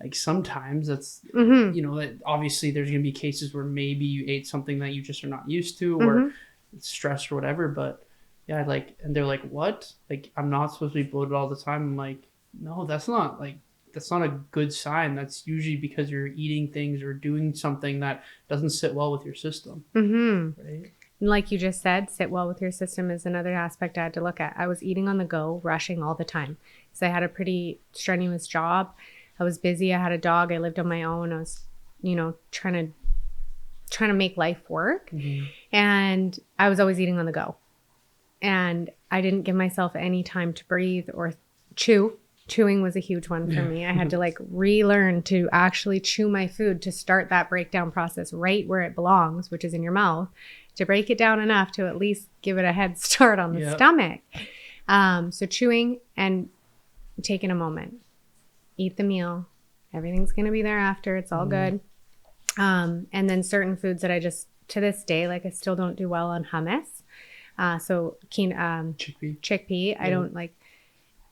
like sometimes that's you know, that obviously there's gonna be cases where maybe you ate something that you just are not used to or it's stress or whatever. But yeah, like, and they're like, what? Like I'm not supposed to be bloated all the time. I'm like, no, that's not a good sign. That's usually because you're eating things or doing something that doesn't sit well with your system. Right? Like you just said, sit well with your system is another aspect I had to look at. I was eating on the go, rushing all the time. So I had a pretty strenuous job. I was busy. I had a dog. I lived on my own. I was, you know, trying to make life work. And I was always eating on the go. And I didn't give myself any time to breathe or chew. Chewing was a huge one for me. I had to like relearn to actually chew my food to start that breakdown process right where it belongs, which is in your mouth, to break it down enough to at least give it a head start on the stomach. So chewing and taking a moment, eat the meal. Everything's going to be there after. It's all good. And then certain foods that I just, to this day, like I still don't do well on hummus. So chickpea. I don't like,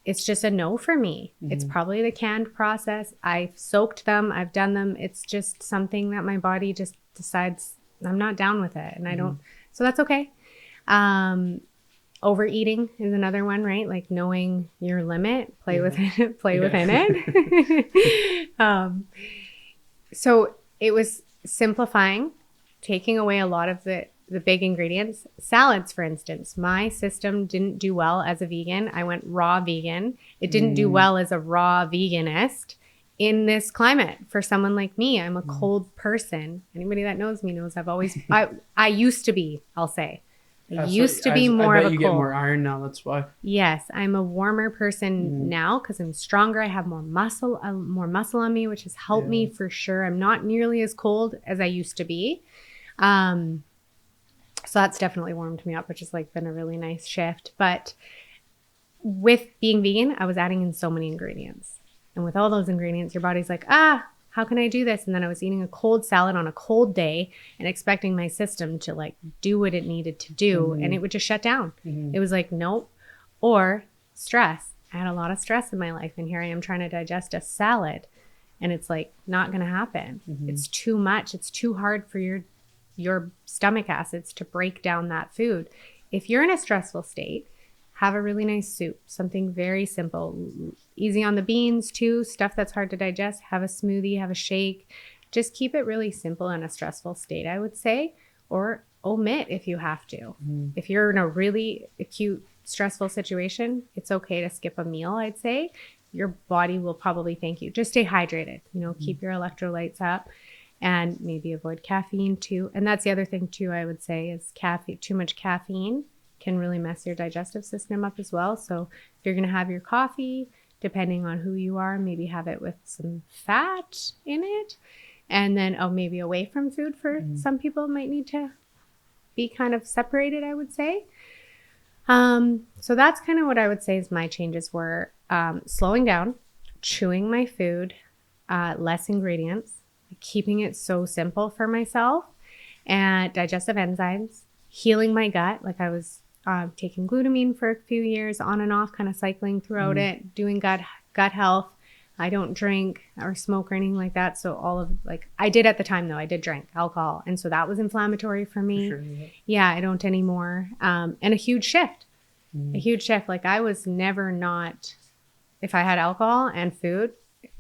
it's just a no for me. It's probably the canned process. I've soaked them. I've done them. It's just something that my body just decides I'm not down with it. And I don't, so that's okay. Overeating is another one, right? Like knowing your limit, play within it. So it was simplifying, taking away a lot of the big ingredients. Salads, for instance, my system didn't do well as a vegan. I went raw vegan. It didn't do well as a raw veganist in this climate. For someone like me, I'm a cold person. Anybody that knows me knows I've always, I used to be, I'll say. I used to be more of a cold. You get more iron now, that's why. Yes, I'm a warmer person now because I'm stronger. I have more muscle on me, which has helped me for sure. I'm not nearly as cold as I used to be. So that's definitely warmed me up, which has like been a really nice shift. But with being vegan, I was adding in so many ingredients. And with all those ingredients, your body's like, how can I do this? And then I was eating a cold salad on a cold day and expecting my system to like do what it needed to do. And it would just shut down. It was like, nope. Or stress. I had a lot of stress in my life. And here I am trying to digest a salad. And it's like not going to happen. It's too much. It's too hard for your stomach acids to break down that food. If you're in a stressful state, have a really nice soup, something very simple, easy on the beans too, stuff that's hard to digest. Have a smoothie, have a shake. Just keep it really simple in a stressful state, I would say, or omit if you have to. If you're in a really acute stressful situation, it's okay to skip a meal, I'd say. Your body will probably thank you. Just stay hydrated, keep your electrolytes up. And maybe avoid caffeine too. And that's the other thing too, I would say, is too much caffeine can really mess your digestive system up as well. So if you're going to have your coffee, depending on who you are, maybe have it with some fat in it. And then, maybe away from food for some people might need to be kind of separated, I would say. So that's kind of what I would say is my changes were slowing down, chewing my food, less ingredients, keeping it so simple for myself, and digestive enzymes, healing my gut. Like I was taking glutamine for a few years on and off, kind of cycling throughout it, doing gut health. I don't drink or smoke or anything like that. So all of I did at the time though, I did drink alcohol. And so that was inflammatory for me. For sure, yeah, I don't anymore. And a huge shift. Like I was never not, if I had alcohol and food,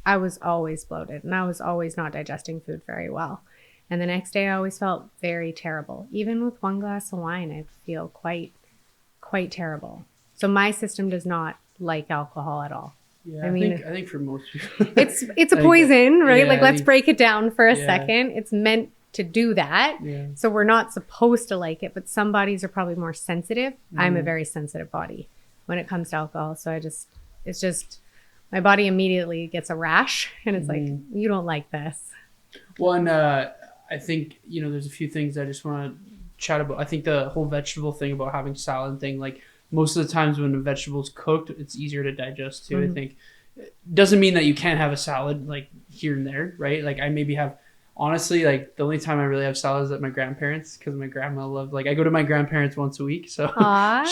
I was always bloated and I was always not digesting food very well. And the next day I always felt very terrible. Even with one glass of wine, I'd feel quite terrible. So my system does not like alcohol at all. Yeah, I think for most people it's a poison, right? Yeah, let's break it down for a second. It's meant to do that. Yeah. So we're not supposed to like it, but some bodies are probably more sensitive. I'm a very sensitive body when it comes to alcohol. So it's just my body immediately gets a rash and it's like, you don't like this. Well, and I think, there's a few things I just want to chat about. I think the whole vegetable thing about having salad thing, like most of the times when a vegetable's cooked, it's easier to digest too. I think it doesn't mean that you can't have a salad like here and there, right? Like I maybe have, honestly, like the only time I really have salad is at my grandparents because my grandma loved, I go to my grandparents once a week. So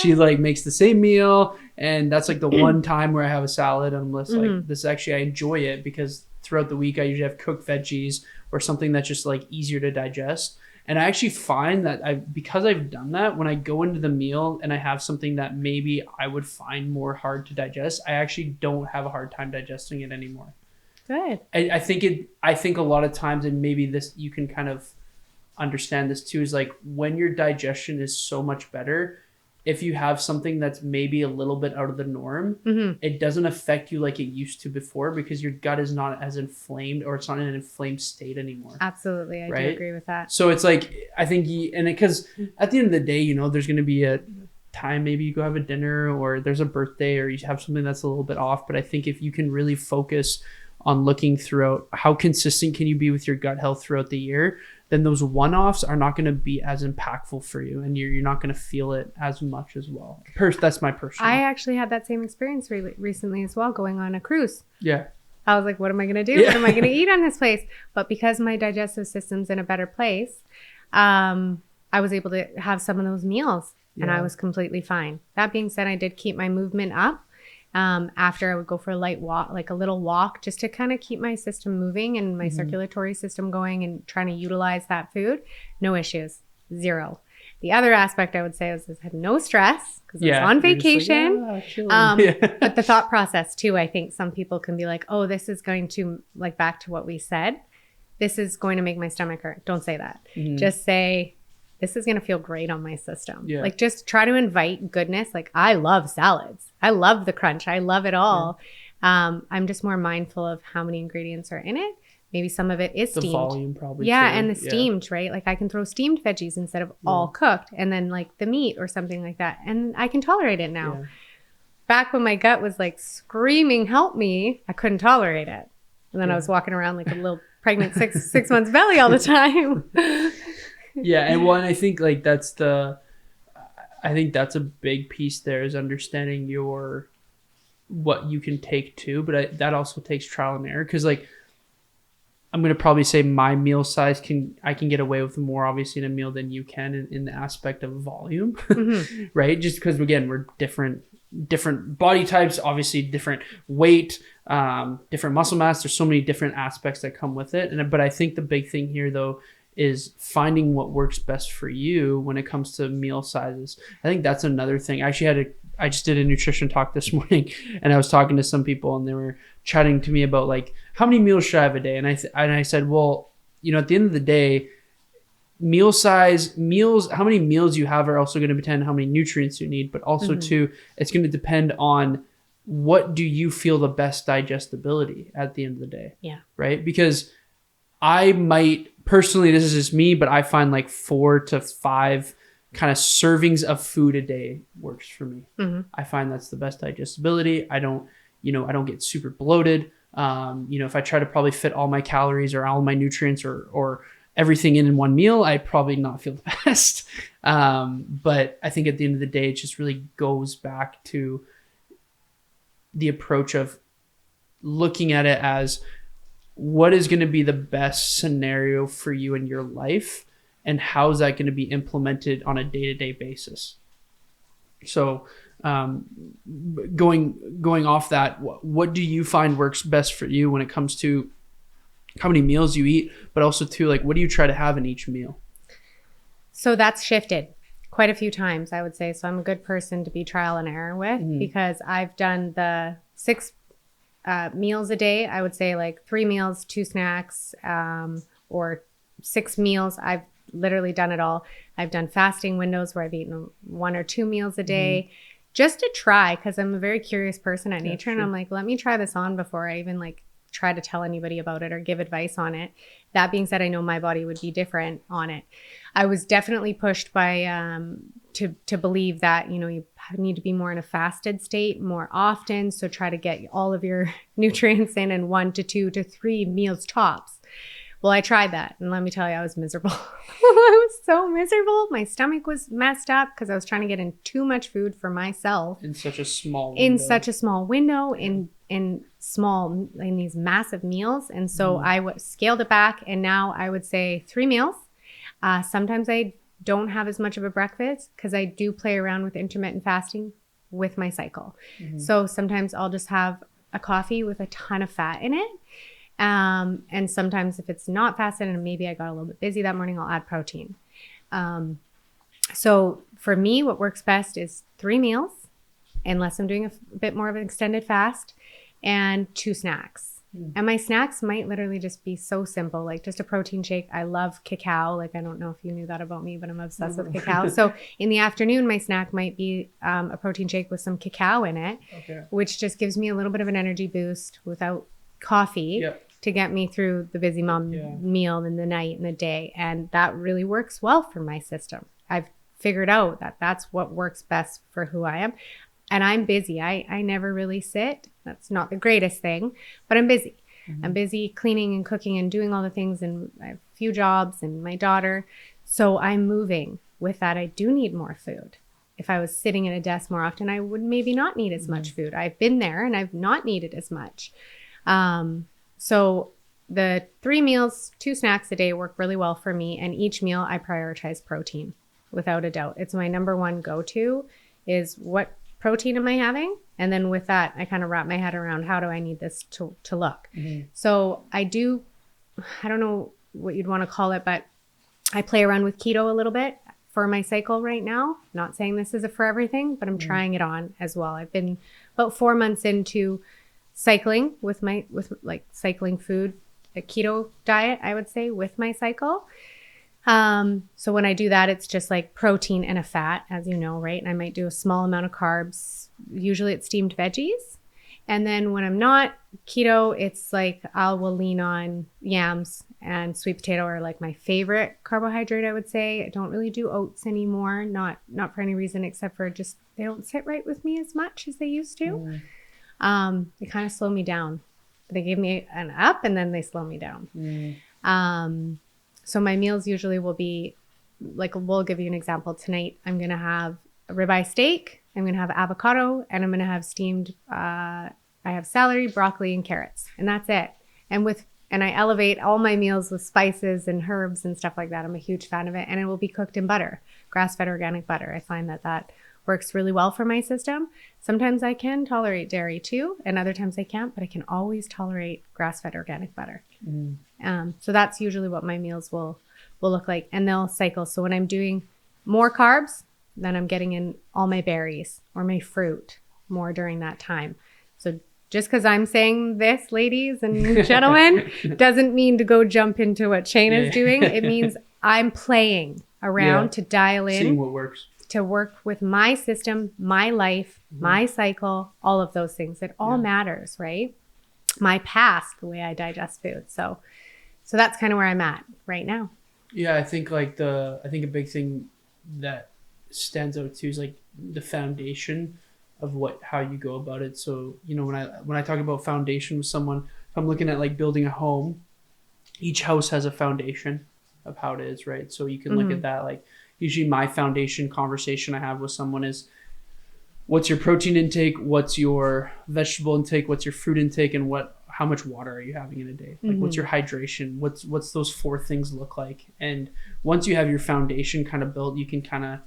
she makes the same meal. And that's the one time where I have a salad. And I'm just this actually, I enjoy it because throughout the week, I usually have cooked veggies or something that's just easier to digest. And I actually find that because I've done that, when I go into the meal and I have something that maybe I would find more hard to digest, I actually don't have a hard time digesting it anymore. Good. I think a lot of times, and maybe this, you can kind of understand this too, is when your digestion is so much better, if you have something that's maybe a little bit out of the norm, it doesn't affect you like it used to before because your gut is not as inflamed or it's not in an inflamed state anymore. Absolutely. I do agree with that. So it's I think, because at the end of the day, there's going to be time, maybe you go have a dinner or there's a birthday or you have something that's a little bit off. But I think if you can really focus on looking throughout how consistent can you be with your gut health throughout the year, then those one-offs are not going to be as impactful for you, and you're not going to feel it as much as well. That's my personal. I actually had that same experience recently as well, going on a cruise. Yeah. I was like, what am I going to do? Yeah. What am I going to eat on this place? But because my digestive system's in a better place, I was able to have some of those meals, and I was completely fine. That being said, I did keep my movement up. After I would go for a light walk, like a little walk, just to kind of keep my system moving and my circulatory system going and trying to utilize that food. No issues. Zero. The other aspect I would say is I had no stress because I was on vacation. But the thought process too, I think some people can be like, oh, this is going to, like, back to what we said, this is going to make my stomach hurt. Don't say that. Just say, this is going to feel great on my system. Yeah. Like, just try to invite goodness. Like, I love salads. I love the crunch. I love it all. Yeah. I'm just more mindful of how many ingredients are in it. Maybe some of it is steamed. The volume probably. Yeah, too. And the steamed, right? Like, I can throw steamed veggies instead of all cooked, and then like the meat or something like that. And I can tolerate it now. Yeah. Back when my gut was like screaming, help me, I couldn't tolerate it. And then I was walking around like a little pregnant six months belly all the time. Yeah, and I think like that's a big piece there, is understanding what you can take too, but that also takes trial and error, because like I'm gonna probably say my meal size I can get away with more obviously in a meal than you can in the aspect of volume, right? Just because again we're different body types, obviously different weight, different muscle mass. There's so many different aspects that come with it, but I think the big thing here though is finding what works best for you when it comes to meal sizes. I think that's another thing. I just did a nutrition talk this morning, and I was talking to some people, and they were chatting to me about like, how many meals should I have a day? And I said, well, at the end of the day, meals, how many meals you have are also going to depend on how many nutrients you need, but also too, it's going to depend on what do you feel the best digestibility at the end of the day. Yeah. Right? Because I might personally, this is just me, but I find like 4 to 5 kind of servings of food a day works for me. I find that's the best digestibility. I don't get super bloated. If I try to probably fit all my calories or all my nutrients or everything in one meal, I probably not feel the best. But I think at the end of the day, it just really goes back to the approach of looking at it as what is going to be the best scenario for you in your life, and how is that going to be implemented on a day-to-day basis. So going off that, what do you find works best for you when it comes to how many meals you eat, but also too, like, what do you try to have in each meal? So that's shifted quite a few times, I would say. So I'm a good person to be trial and error with, because I've done the 6 meals a day. I would say like 3 meals, 2 snacks, or 6 meals. I've literally done it all. I've done fasting windows where I've eaten 1 or 2 meals a day, just to try, because I'm a very curious person at nature. And I'm like, let me try this on before I even like try to tell anybody about it or give advice on it. That being said, I know my body would be different on it. I was definitely pushed by to believe that, you need to be more in a fasted state more often. So try to get all of your nutrients in 1 to 2 to 3 meals tops. Well, I tried that, and let me tell you, I was miserable. I was so miserable. My stomach was messed up because I was trying to get in too much food for myself. In such a small window. In these massive meals. And so I scaled it back, and now I would say 3 meals. Sometimes I don't have as much of a breakfast because I do play around with intermittent fasting with my cycle. So sometimes I'll just have a coffee with a ton of fat in it. And sometimes if it's not fasted and maybe I got a little bit busy that morning, I'll add protein. So for me, what works best is 3 meals, unless I'm doing a bit more of an extended fast, and 2 snacks. And my snacks might literally just be so simple, like just a protein shake. I love cacao. Like, I don't know if you knew that about me, but I'm obsessed with cacao. So in the afternoon, my snack might be a protein shake with some cacao in it, which just gives me a little bit of an energy boost without coffee to get me through the busy mom meal in the night and the day. And that really works well for my system. I've figured out that that's what works best for who I am. And I'm busy. I never really sit. That's not the greatest thing, but I'm busy. Mm-hmm. I'm busy cleaning and cooking and doing all the things, and I have a few jobs and my daughter. So I'm moving. With that, I do need more food. If I was sitting at a desk more often, I would maybe not need as much food. I've been there and I've not needed as much. So the 3 meals, 2 snacks a day work really well for me. And each meal I prioritize protein without a doubt. It's my number one go-to is what protein am I having? And then with that, I kind of wrap my head around how do I need this to look? Mm-hmm. So I don't know what you'd want to call it, but I play around with keto a little bit for my cycle right now. Not saying this is for everything, but I'm trying it on as well. I've been about 4 months into cycling with cycling food, a keto diet, I would say, with my cycle. So when I do that, it's just like protein and a fat, as you know, right? And I might do a small amount of carbs. Usually it's steamed veggies. And then when I'm not keto, it's like I will lean on yams and sweet potato are like my favorite carbohydrate, I would say. I don't really do oats anymore, not for any reason except for just they don't sit right with me as much as they used to. They kind of slow me down. They give me an up and then they slow me down. So my meals usually will be like, we'll give you an example. Tonight, I'm going to have a ribeye steak. I'm going to have avocado and I'm going to have steamed, I have celery, broccoli, and carrots, and that's it. And I elevate all my meals with spices and herbs and stuff like that. I'm a huge fan of it. And it will be cooked in butter, grass-fed organic butter. I find that works really well for my system. Sometimes I can tolerate dairy too, and other times I can't, but I can always tolerate grass-fed organic butter. So that's usually what my meals will look like, and they'll cycle. So when I'm doing more carbs, then I'm getting in all my berries or my fruit more during that time. So just because I'm saying this, ladies and gentlemen, doesn't mean to go jump into what Shayna's doing. It means I'm playing around to dial in. Seeing what works. To work with my system, my life, my cycle, all of those things. It all matters, right? My past, the way I digest food. So that's kind of where I'm at right now. Yeah, I think a big thing that stands out too is like the foundation of how you go about it. So, you know, when I talk about foundation with someone, if I'm looking at like building a home, each house has a foundation of how it is, right? So you can look at that. Like usually my foundation conversation I have with someone is, what's your protein intake? What's your vegetable intake? What's your fruit intake? And how much water are you having in a day? Like what's your hydration? What's those 4 things look like? And once you have your foundation kind of built, you can kind of,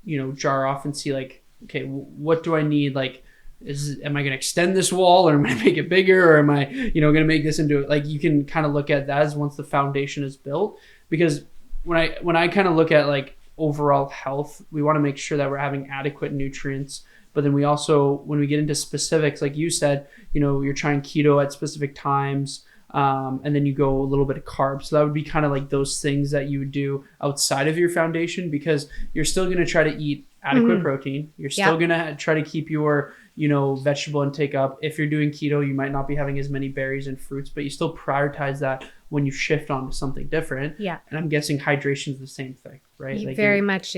you know, jar off and see like, okay, what do I need? Like, am I going to extend this wall, or am I going to make it bigger, or am I, you know, going to make this into it? Like you can kind of look at that as once the foundation is built, because when I kind of look at like overall health, we want to make sure that we're having adequate nutrients. But then we also, when we get into specifics, like you said, you know, you're trying keto at specific times, and then you go a little bit of carbs. So that would be kind of like those things that you would do outside of your foundation, because you're still going to try to eat adequate protein. You're still going to try to keep your, you know, vegetable intake up. If you're doing keto, you might not be having as many berries and fruits, but you still prioritize that when you shift onto something different. Yeah. And I'm guessing hydration is the same thing, right? Like very much.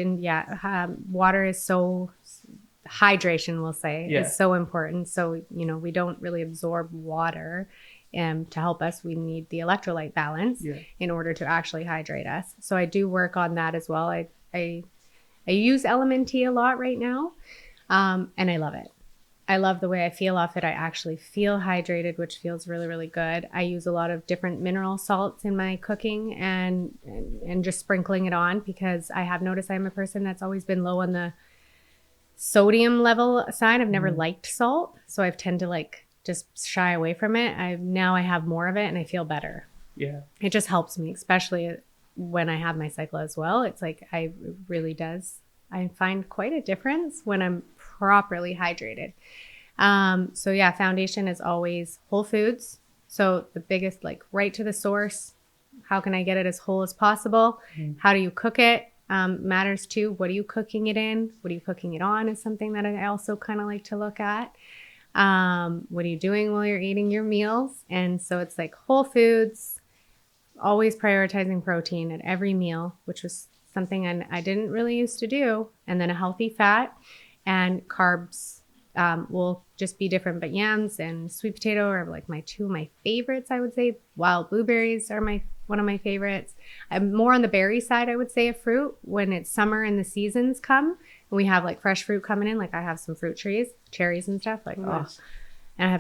Water is so, hydration, we'll say, is so important. So, you know, we don't really absorb water. To help us, we need the electrolyte balance in order to actually hydrate us. So I do work on that as well. I use LMNT a lot right now, and I love it. I love the way I feel off it. I actually feel hydrated, which feels really, really good. I use a lot of different mineral salts in my cooking and just sprinkling it on, because I have noticed I'm a person that's always been low on the sodium level side. I've never liked salt, so I've tend to like just shy away from it. I have more of it and I feel better. Yeah. It just helps me, especially when I have my cycle as well. It's like it really does. I find quite a difference when I'm properly hydrated. So yeah, foundation is always whole foods. So the biggest, like right to the source, how can I get it as whole as possible? How do you cook it? Matters too. What are you cooking it in? What are you cooking it on is something that I also kind of like to look at. What are you doing while you're eating your meals? And so it's like whole foods, always prioritizing protein at every meal, which was something I didn't really used to do. And then a healthy fat, and carbs will just be different. But yams and sweet potato are like two of my favorites, I would say. Wild blueberries are one of my favorites. I'm more on the berry side, I would say, of fruit. When it's summer and the seasons come and we have like fresh fruit coming in, like I have some fruit trees, cherries and stuff, like Nice. And I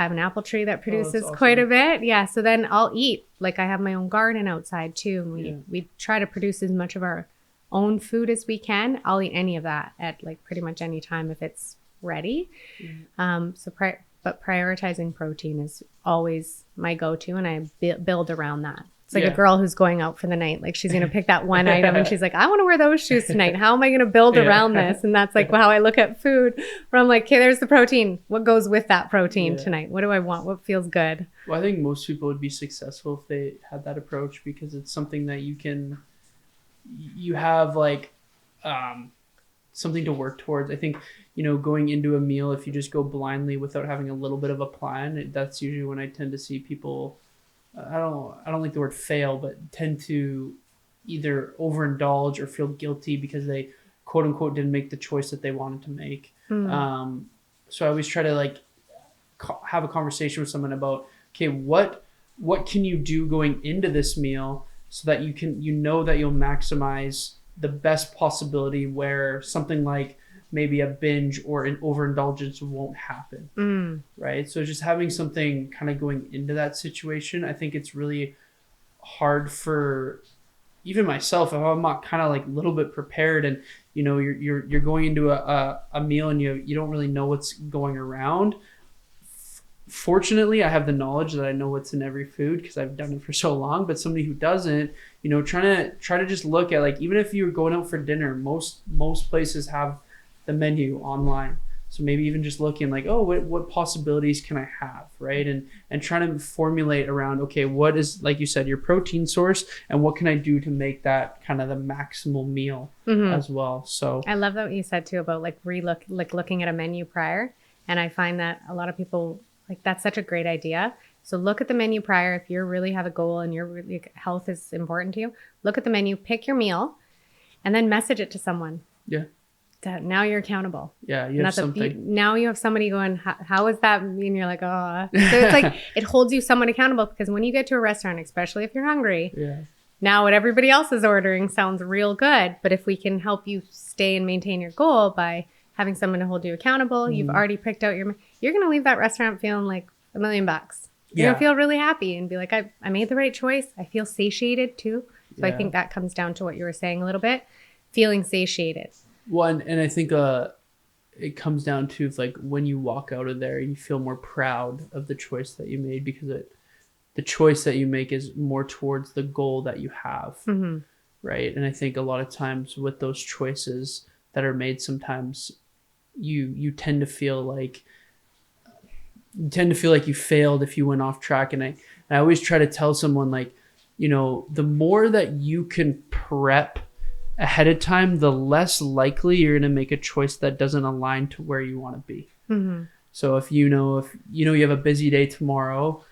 have an apple tree that produces awesome. quite a bit. Yeah. So then I'll eat. Like I have my own garden outside too. And we try to produce as much of our own food as we can. I'll eat any of that at like pretty much any time if it's ready. But prioritizing protein is always my go-to, and I build around that. It's like a girl who's going out for the night. Like she's going to pick that one item and she's like, I want to wear those shoes tonight. How am I going to build around this? And that's like how I look at food, where I'm like, okay, there's the protein. What goes with that protein tonight? What do I want? What feels good? Well, I think most people would be successful if they had that approach, because it's something that you have like something to work towards. I think, going into a meal, if you just go blindly without having a little bit of a plan, that's usually when I tend to see people, I don't like the word fail, but tend to either overindulge or feel guilty because they quote unquote didn't make the choice that they wanted to make. So I always try to like have a conversation with someone about, okay, what can you do going into this meal so that you know that you'll maximize the best possibility where something like maybe a binge or an overindulgence won't happen. Right? So just having something kind of going into that situation, I think it's really hard for even myself if I'm not kind of like a little bit prepared, and you're going into a meal and you don't really know what's going around. Fortunately, I have the knowledge that I know what's in every food because I've done it for so long. But somebody who doesn't, try to just look at, like, even if you're going out for dinner, most places have the menu online. So maybe even just looking like, oh, what possibilities can I have, right? And trying to formulate around, okay, what is, like you said, your protein source, and what can I do to make that kind of the maximal meal as well. So I love that what you said too about looking at a menu prior. And I find that a lot of people, like, that's such a great idea. So look at the menu prior. If you really have a goal and your health is important to you, look at the menu, pick your meal, and then message it to someone. Yeah. Now you're accountable. Yeah, you have something. Now you have somebody going, how is that? And you're like, oh. So it's like, it holds you somewhat accountable, because when you get to a restaurant, especially if you're hungry, now what everybody else is ordering sounds real good. But if we can help you stay and maintain your goal by having someone to hold you accountable, you've already picked out you're going to leave that restaurant feeling like $1 million. You're going to feel really happy and be like, I made the right choice. I feel satiated too. So I think that comes down to what you were saying a little bit, feeling satiated. Well, and I think it comes down to, like, when you walk out of there, you feel more proud of the choice that you made, because the choice that you make is more towards the goal that you have, right? And I think a lot of times with those choices that are made, sometimes you tend to feel like you failed if you went off track. And I always try to tell someone, like, the more that you can prep ahead of time, the less likely you're going to make a choice that doesn't align to where you want to be. So if you have a busy day tomorrow,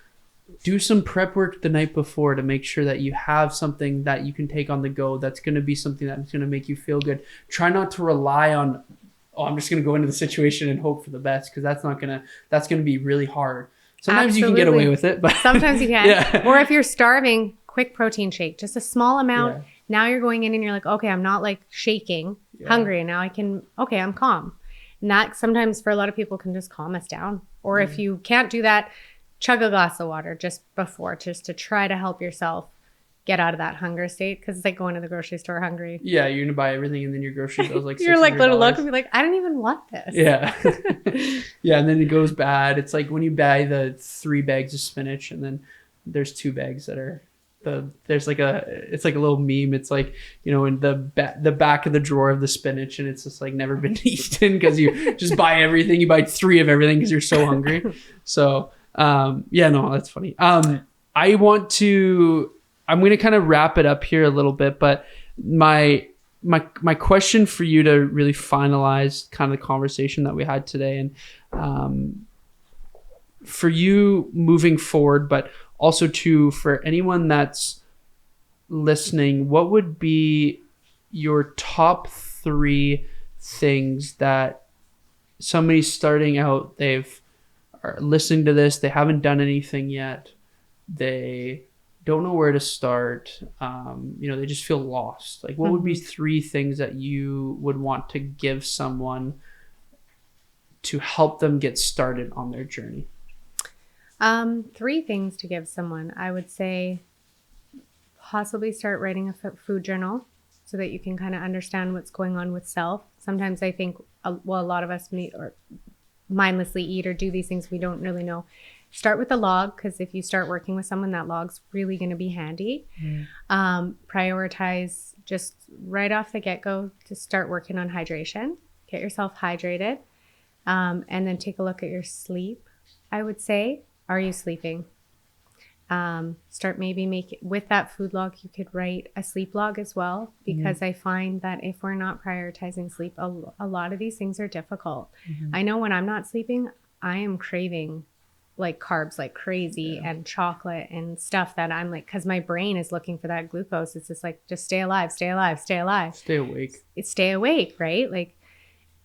do some prep work the night before to make sure that you have something that you can take on the go that's going to be something that's going to make you feel good. Try not to rely on, I'm just going to go into the situation and hope for the best, because that's going to be really hard. Sometimes you can get away with it, but sometimes you can. Or if you're starving, quick protein shake, just a small amount. Now you're going in and you're like, okay, I'm not like shaking, hungry. And now I'm calm. And that sometimes for a lot of people can just calm us down. Or if you can't do that, chug a glass of water just to try to help yourself get out of that hunger state. Because it's like going to the grocery store hungry. Yeah, you're going to buy everything, and then your grocery bill's like $600. You're like, little look and be like, I didn't even want this. Yeah. Yeah, and then it goes bad. It's like when you buy the 3 bags of spinach, and then there's 2 bags that are... it's like a little meme. It's like, in the back of the drawer of the spinach, and it's just like never been eaten because you just buy everything. You buy 3 of everything because you're so hungry. So no, that's funny. I'm going to kind of wrap it up here a little bit, but my question for you to really finalize kind of the conversation that we had today, and for you moving forward, but also for anyone that's listening, what would be your top 3 things that somebody's starting out, are listening to this, they haven't done anything yet, they don't know where to start, they just feel lost. Like, what would be 3 things that you would want to give someone to help them get started on their journey? 3 things to give someone. I would say possibly start writing a food journal so that you can kind of understand what's going on with self. Sometimes I think, a lot of us mindlessly eat or do these things we don't really know. Start with a log, because if you start working with someone, that log's really going to be handy. Prioritize just right off the get-go to start working on hydration. Get yourself hydrated. And then take a look at your sleep. I would say, are you sleeping? Start maybe with that food log, you could write a sleep log as well, because I find that if we're not prioritizing sleep, a lot of these things are difficult. I know when I'm not sleeping, I am craving like carbs like crazy and chocolate and stuff that I'm like, because my brain is looking for that glucose. It's just like, just stay alive, stay alive, stay alive. Stay awake. Stay awake, right? Like,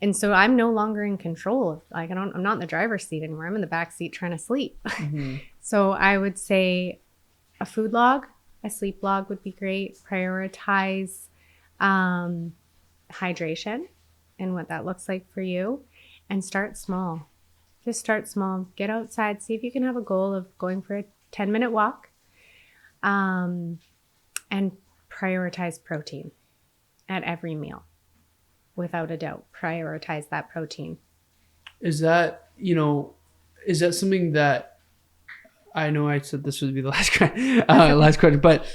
and so I'm no longer in control. Like, I'm not in the driver's seat anymore. I'm in the back seat trying to sleep. So I would say a food log, a sleep log would be great. Prioritize hydration and what that looks like for you, and start small. Just start small. Get outside. See if you can have a goal of going for a 10-minute walk, and prioritize protein at every meal. Without a doubt, prioritize that protein. Is that something that, I know I said this would be the last question, but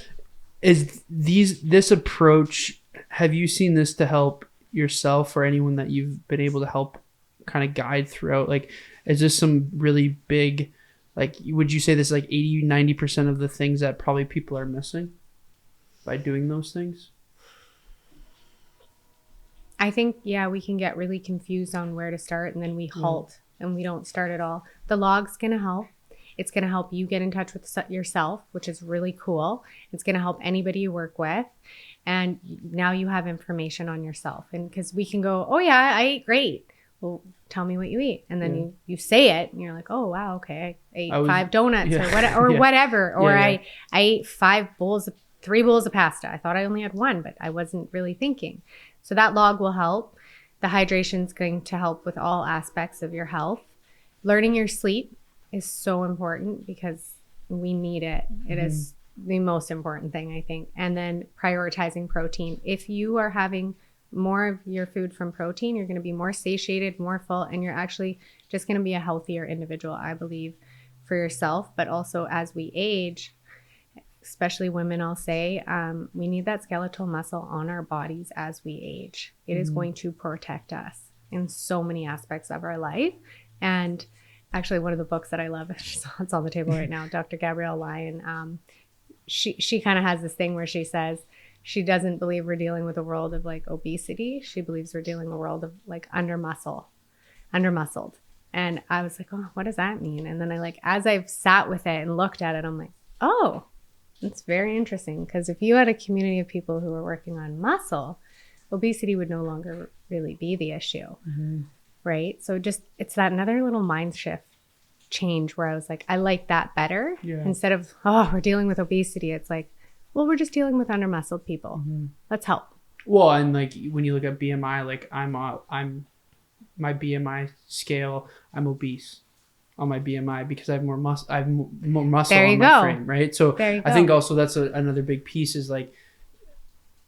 is this approach, have you seen this to help yourself or anyone that you've been able to help kind of guide throughout? Like, is this some really big, like, would you say this is like 80-90% of the things that probably people are missing by doing those things? I think, we can get really confused on where to start, and then we halt and we don't start at all. The log's going to help. It's going to help you get in touch with yourself, which is really cool. It's going to help anybody you work with. And now you have information on yourself. And because we can go, oh yeah, I ate great. Well, tell me what you eat. And then you say it and you're like, oh wow, okay. I ate 5 donuts or whatever. Or I ate 3 bowls of pasta. I thought I only had 1, but I wasn't really thinking. So that log will help. The hydration is going to help with all aspects of your health. Learning your sleep is so important because we need it. It is the most important thing, I think. And then prioritizing protein. If you are having more of your food from protein, you're going to be more satiated, more full, and you're actually just going to be a healthier individual, I believe, for yourself. But also as we age, especially women, I'll say, we need that skeletal muscle on our bodies as we age. It is going to protect us in so many aspects of our life. And actually, one of the books that I love, it's on the table right now, Dr. Gabrielle Lyon, she kind of has this thing where she says she doesn't believe we're dealing with a world of like obesity. She believes we're dealing with a world of like undermuscled. And I was like, oh, what does that mean? And then as I've sat with it and looked at it, I'm like, oh, it's very interesting, because if you had a community of people who were working on muscle, obesity would no longer really be the issue, right? So just, it's that another little mind shift change where I was like, I like that better. Instead of, oh, we're dealing with obesity, it's like, well, we're just dealing with undermuscled people. Let's help. Well, and like when you look at BMI, like I'm my BMI scale, I'm obese on my BMI because I have more muscle. I have more muscle on my frame, right? So I think also that's another big piece is like,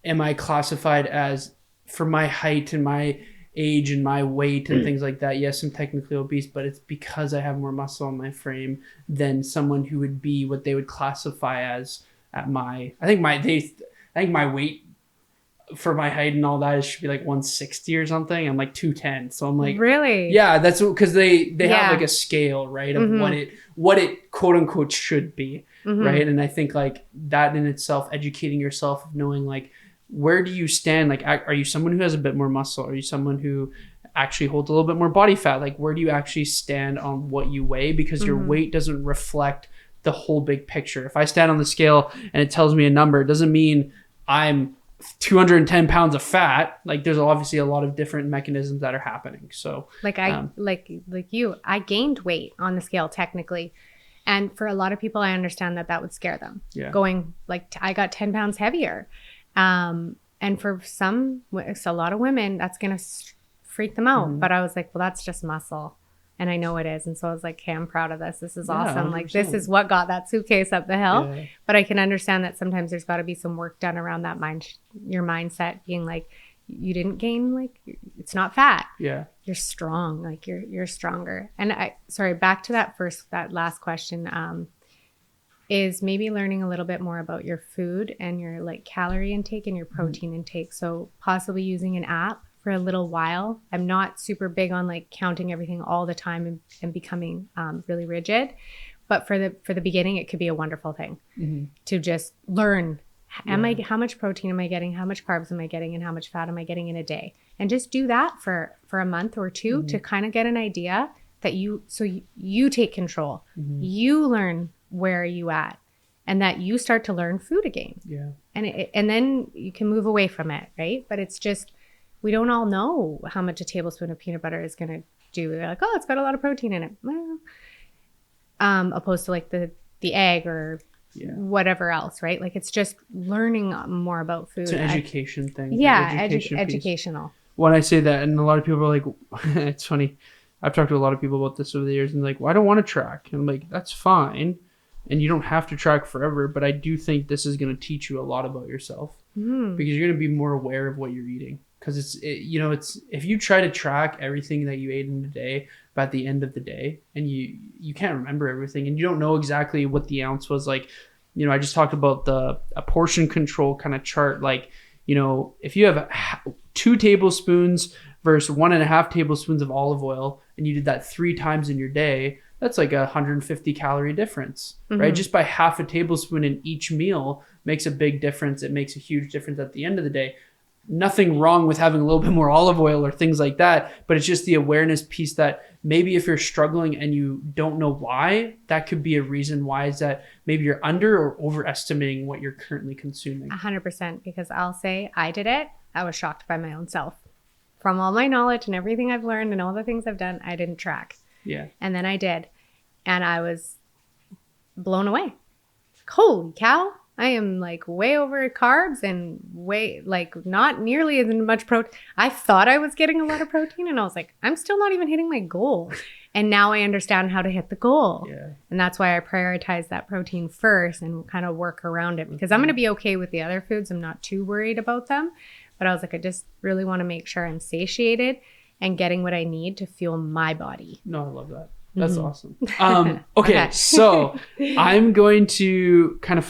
am I classified as, for my height and my age and my weight and things like that? Yes, I'm technically obese, but it's because I have more muscle on my frame than someone who would be what they would classify as at my. I think my weight for my height and all that, it should be like 160 or something. I'm like 210. So I'm like, really? Yeah, that's because they have like a scale, right, of what it quote unquote should be, right? And I think like that in itself, educating yourself of knowing like, where do you stand? Like, are you someone who has a bit more muscle? Are you someone who actually holds a little bit more body fat? Like, where do you actually stand on what you weigh? Because your weight doesn't reflect the whole big picture. If I stand on the scale and it tells me a number, it doesn't mean I'm 210 pounds of fat. Like there's obviously a lot of different mechanisms that are happening. So like I gained weight on the scale technically. And for a lot of people, I understand that would scare them. Yeah. Going like I got 10 pounds heavier. And for a lot of women, that's going to freak them out. But I was like, well, that's just muscle. And I know it is. And so I was like, hey, I'm proud of this. This is awesome. 100%. Like this is what got that suitcase up the hill. Yeah. But I can understand that sometimes there's got to be some work done around that your mindset being like, you didn't gain, like it's not fat. Yeah. You're strong. Like you're stronger. And back to that last question, is maybe learning a little bit more about your food and your like calorie intake and your protein intake. So possibly using an app for a little while. I'm not super big on like counting everything all the time and becoming really rigid, but for the beginning, it could be a wonderful thing to just learn. How much protein am I getting? How much carbs am I getting? And how much fat am I getting in a day? And just do that for a month or two to kind of get an idea that you take control. You learn where are you at, and that you start to learn food again. Yeah. And then you can move away from it, right? But it's just, we don't all know how much a tablespoon of peanut butter is going to do. They're like, oh, it's got a lot of protein in it. Well, opposed to like the egg or whatever else, right? Like it's just learning more about food. It's an education thing. Yeah, educational. When I say that, and a lot of people are like, it's funny. I've talked to a lot of people about this over the years, and like, well, I don't want to track. And I'm like, that's fine. And you don't have to track forever, but I do think this is going to teach you a lot about yourself because you're going to be more aware of what you're eating. Because it's if you try to track everything that you ate in a day, but at the end of the day, and you can't remember everything, and you don't know exactly what the ounce was. Like, I just talked about a portion control kind of chart. Like, if you have 2 tablespoons versus 1.5 tablespoons of olive oil, and you did that 3 times in your day, that's like 150 calorie difference, right? Just by half a tablespoon in each meal makes a big difference. It makes a huge difference at the end of the day. Nothing wrong with having a little bit more olive oil or things like that, but it's just the awareness piece that maybe if you're struggling and you don't know why, that could be a reason why, is that maybe you're under or overestimating what you're currently consuming. 100%, because I'll say I did it. I was shocked by my own self. From all my knowledge and everything I've learned and all the things I've done, I didn't track. Yeah. And then I did. And I was blown away. Holy cow. I am like way over carbs and way like not nearly as much protein. I thought I was getting a lot of protein, and I was like, I'm still not even hitting my goal. And now I understand how to hit the goal. Yeah. And that's why I prioritize that protein first and kind of work around it, because I'm going to be okay with the other foods. I'm not too worried about them. But I was like, I just really want to make sure I'm satiated and getting what I need to fuel my body. No, I love that. That's awesome. Okay, so I'm going to kind of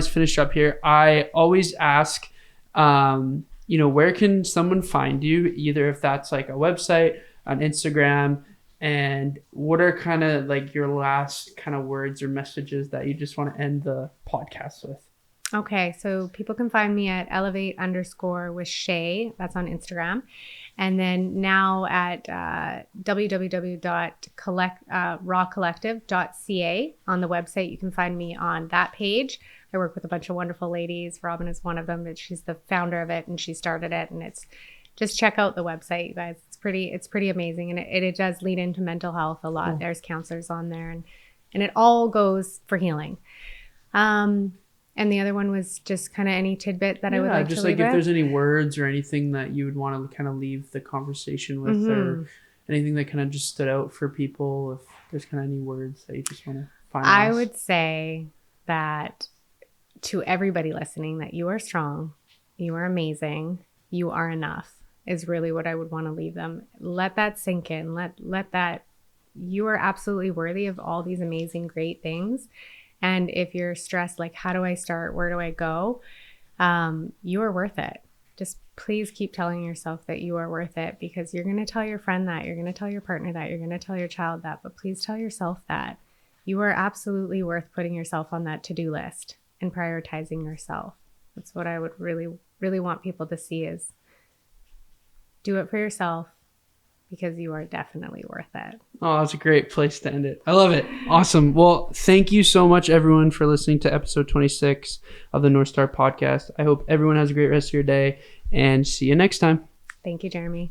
finish up here. I always ask, where can someone find you? Either if that's like a website, on Instagram, and what are kind of like your last kind of words or messages that you just want to end the podcast with? Okay, so people can find me at elevate_with Shay. That's on Instagram. And then now at www.rawcollective.ca on the website, you can find me on that page. I work with a bunch of wonderful ladies. Robin is one of them, but she's the founder of it and she started it. And it's just check out the website, you guys. It's pretty amazing. And it does lead into mental health a lot. Cool. There's counselors on there and it all goes for healing. And the other one was just kind of any tidbit that I would like to leave. Just like if there's any words or anything that you would want to kind of leave the conversation with, or anything that kind of just stood out for people, if there's kind of any words that you just want to finalize. I would say that to everybody listening, that you are strong, you are amazing, you are enough is really what I would want to leave them. Let that sink in. Let that, you are absolutely worthy of all these amazing, great things. And if you're stressed, like, how do I start? Where do I go? You are worth it. Just please keep telling yourself that you are worth it, because you're going to tell your friend that, you're going to tell your partner that, you're going to tell your child that, but please tell yourself that you are absolutely worth putting yourself on that to-do list and prioritizing yourself. That's what I would really, really want people to see, is do it for yourself. because you are definitely worth it. Oh, that's a great place to end it. I love it. Awesome. Well, thank you so much, everyone, for listening to episode 26 of the North Star podcast. I hope everyone has a great rest of your day, and see you next time. Thank you, Jeremy.